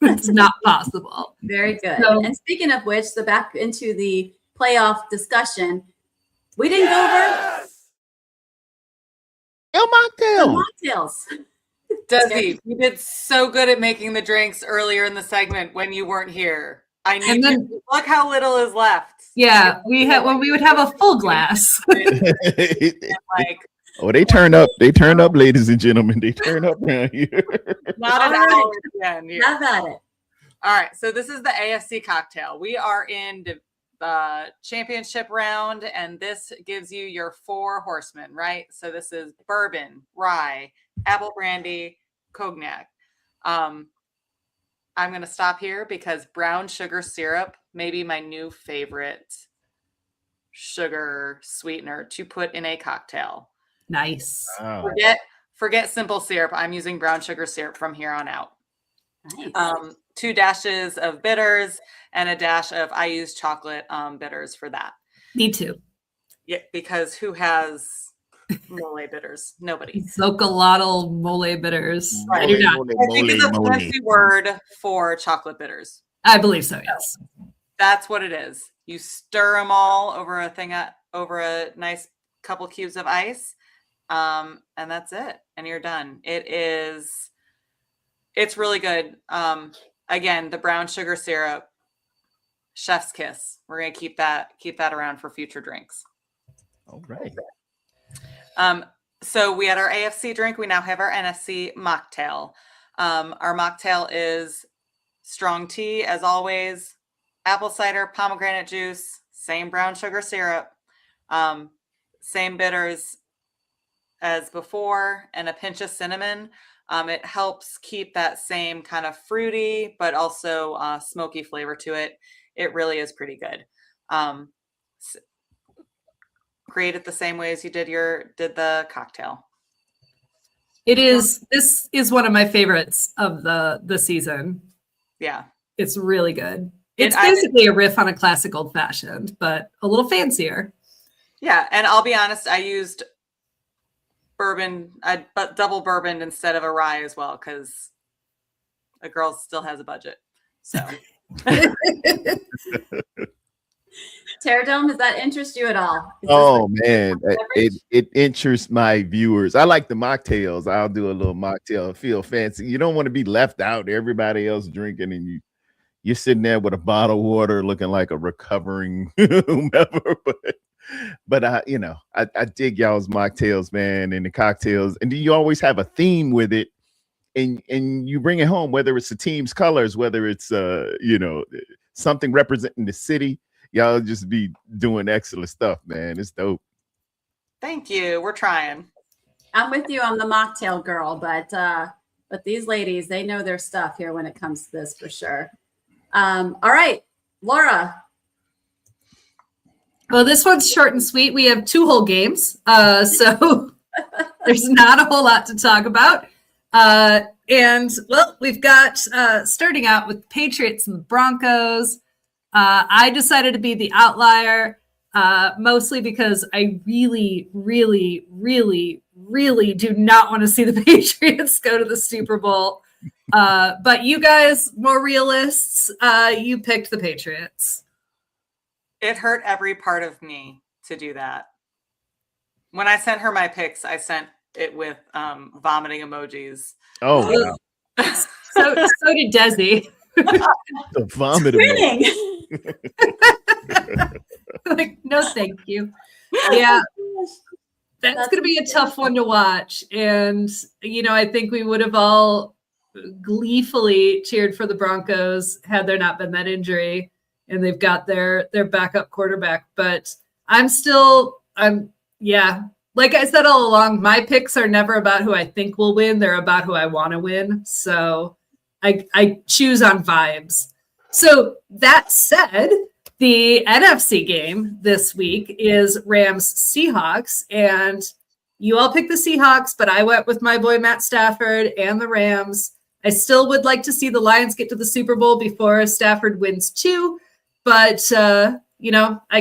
It's not possible. Very good. So, and speaking of which, so back into the playoff discussion, we didn't go over mocktail. mocktails. Dezi, you did so good at making the drinks earlier in the segment when you weren't here. I need to look how little is left. Yeah, we would have a full glass. Like, oh, they turn up, ladies and gentlemen. They turn up down here. Not an hour again. Here. Have at it. All right, so this is the AFC cocktail. We are in the championship round, and this gives you your 4 horsemen, right? So this is bourbon, rye, apple brandy, cognac. I'm going to stop here because brown sugar syrup may be my new favorite sugar sweetener to put in a cocktail. Nice. Wow. Forget simple syrup. I'm using brown sugar syrup from here on out. Nice. 2 dashes of bitters and a dash of, I use chocolate bitters for that. Me too. Yeah, because who has mole bitters? Nobody. Zocolotl mole bitters. Right. I do not. I think it's a fancy word for chocolate bitters. I believe so, yes. That's what it is. You stir them all over over a nice couple cubes of ice, and that's it. And you're done. It's really good. Again, the brown sugar syrup, chef's kiss. We're gonna keep that around for future drinks. All right. So we had our AFC drink. We now have our NFC mocktail. Our mocktail is strong tea, as always, apple cider, pomegranate juice, same brown sugar syrup, same bitters as before, and a pinch of cinnamon. It helps keep that same kind of fruity, but also smoky flavor to it. It really is pretty good. Create it the same way as you did the cocktail. It is. This is one of my favorites of the season. Yeah, it's really good. It's basically a riff on a classic old fashioned, but a little fancier. Yeah, and I'll be honest, I used bourbon, but double bourbon instead of a rye as well, because a girl still has a budget. So Tarrerdome, does that interest you at all? Oh man, it interests my viewers. I like the mocktails. I'll do a little mocktail, feel fancy. You don't want to be left out, everybody else drinking, and you're sitting there with a bottle of water looking like a recovering whomever. But I dig y'all's mocktails, man, and the cocktails. And you always have a theme with it, and you bring it home, whether it's the team's colors, whether it's something representing the city. Y'all just be doing excellent stuff, man. It's dope. Thank you. We're trying. I'm with you. I'm the mocktail girl, but these ladies, they know their stuff here when it comes to this for sure. All right, Laura. Well, this one's short and sweet. We have 2 whole games, so there's not a whole lot to talk about. And well, we've got starting out with Patriots and the Broncos. I decided to be the outlier, mostly because I really, really, really, really do not want to see the Patriots go to the Super Bowl. But you guys, more realists, you picked the Patriots. It hurt every part of me to do that. When I sent her my picks, I sent it with vomiting emojis. Oh, wow. So did Dezi. The vomit emoji. Like, no, thank you. Yeah, that's going to be a tough one to watch. And, I think we would have all gleefully cheered for the Broncos had there not been that injury. And they've got their backup quarterback. But like I said all along, my picks are never about who I think will win. They're about who I want to win. So I choose on vibes. So that said, the NFC game this week is Rams Seahawks, and you all picked the Seahawks, but I went with my boy Matt Stafford and the Rams. I still would like to see the Lions get to the Super Bowl before Stafford wins too, but I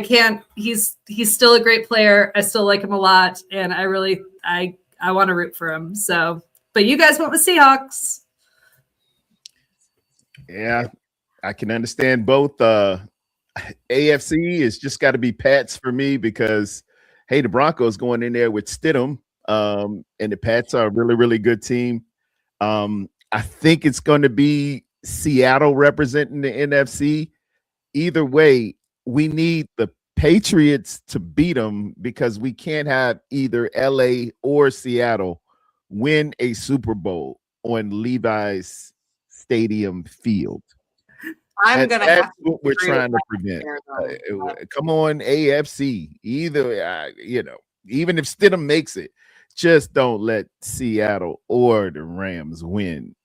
can't. He's still a great player. I still like him a lot, and I want to root for him. So, but you guys went with Seahawks. Yeah, I can understand both. AFC is just got to be Pats for me because, hey, the Broncos going in there with Stidham, and the Pats are a really, really good team. I think it's going to be Seattle representing the NFC. Either way, we need the Patriots to beat them because we can't have either LA or Seattle win a Super Bowl on Levi's Stadium field. That's what we're trying to prevent. Come on, AFC. Either even if Stidham makes it, just don't let Seattle or the Rams win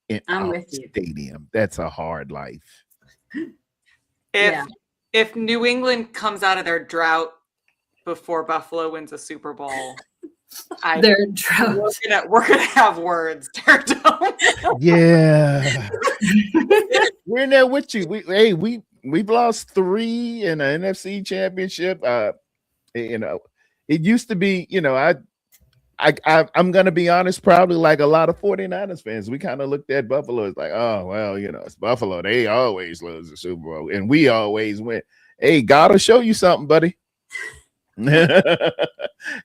in our stadium. That's a hard life. If New England comes out of their drought before Buffalo wins a Super Bowl, their drought. We're gonna have words. Yeah, we're in there with you. We've lost 3 in an NFC championship. It used to be. I'm gonna be honest. Probably like a lot of 49ers fans, we kind of looked at Buffalo as like, oh well, it's Buffalo. They always lose the Super Bowl, and we always win. Hey, gotta show you something, buddy.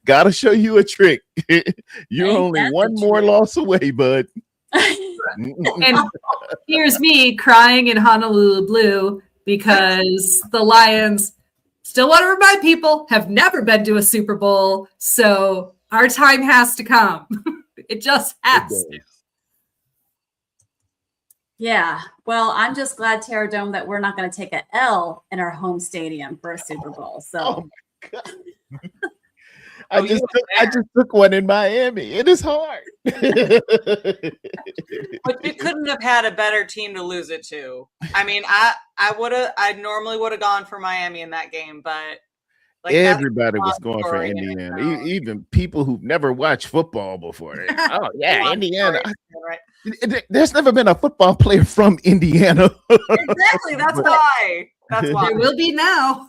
Gotta show you a trick. You're only one more loss away, bud. And here's me crying in Honolulu blue because the Lions, still want to remind people, have never been to a Super Bowl. So our time has to come. It just has to. Yeah. Well, I'm just glad, Tarrerdome, that we're not going to take an L in our home stadium for a Super Bowl. So. Oh my God. I just took one in Miami. It is hard. But you couldn't have had a better team to lose it to. I mean, I normally would have gone for Miami in that game, but like everybody was going for Indiana. Even people who've never watched football before. Oh yeah, Indiana. There's never been a football player from Indiana. Exactly. That's why. There will be now.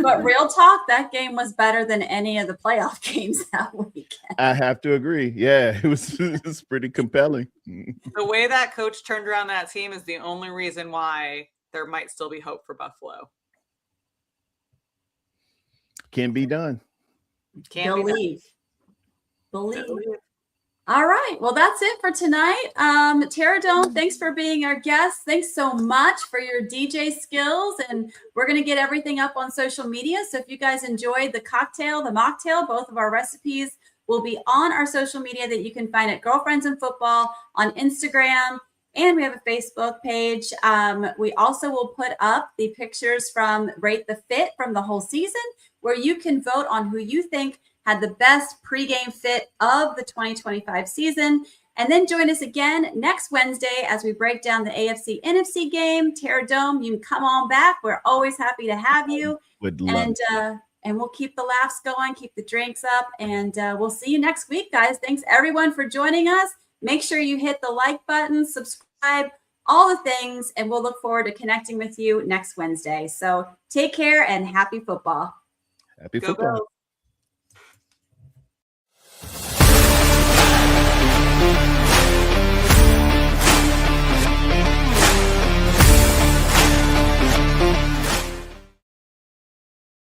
But real talk, that game was better than any of the playoff games that weekend. I have to agree. Yeah, it was pretty compelling. The way that coach turned around that team is the only reason why there might still be hope for Buffalo. Can be done. Believe. All right. Well, that's it for tonight. Tarrerdome, thanks for being our guest. Thanks so much for your DJ skills. And we're going to get everything up on social media. So if you guys enjoyed the cocktail, the mocktail, both of our recipes will be on our social media that you can find at Girlfriends in Football on Instagram. And we have a Facebook page. We also will put up the pictures from Rate the Fit from the whole season, where you can vote on who you think had the best pregame fit of the 2025 season. And then join us again next Wednesday as we break down the AFC NFC game. Tarrerdome, you can come on back. We're always happy to have you. Would love and we'll keep the laughs going, keep the drinks up, and we'll see you next week, guys. Thanks everyone for joining us. Make sure you hit the like button, subscribe, all the things, and we'll look forward to connecting with you next Wednesday. So take care and happy football. Happy Go football. Bills.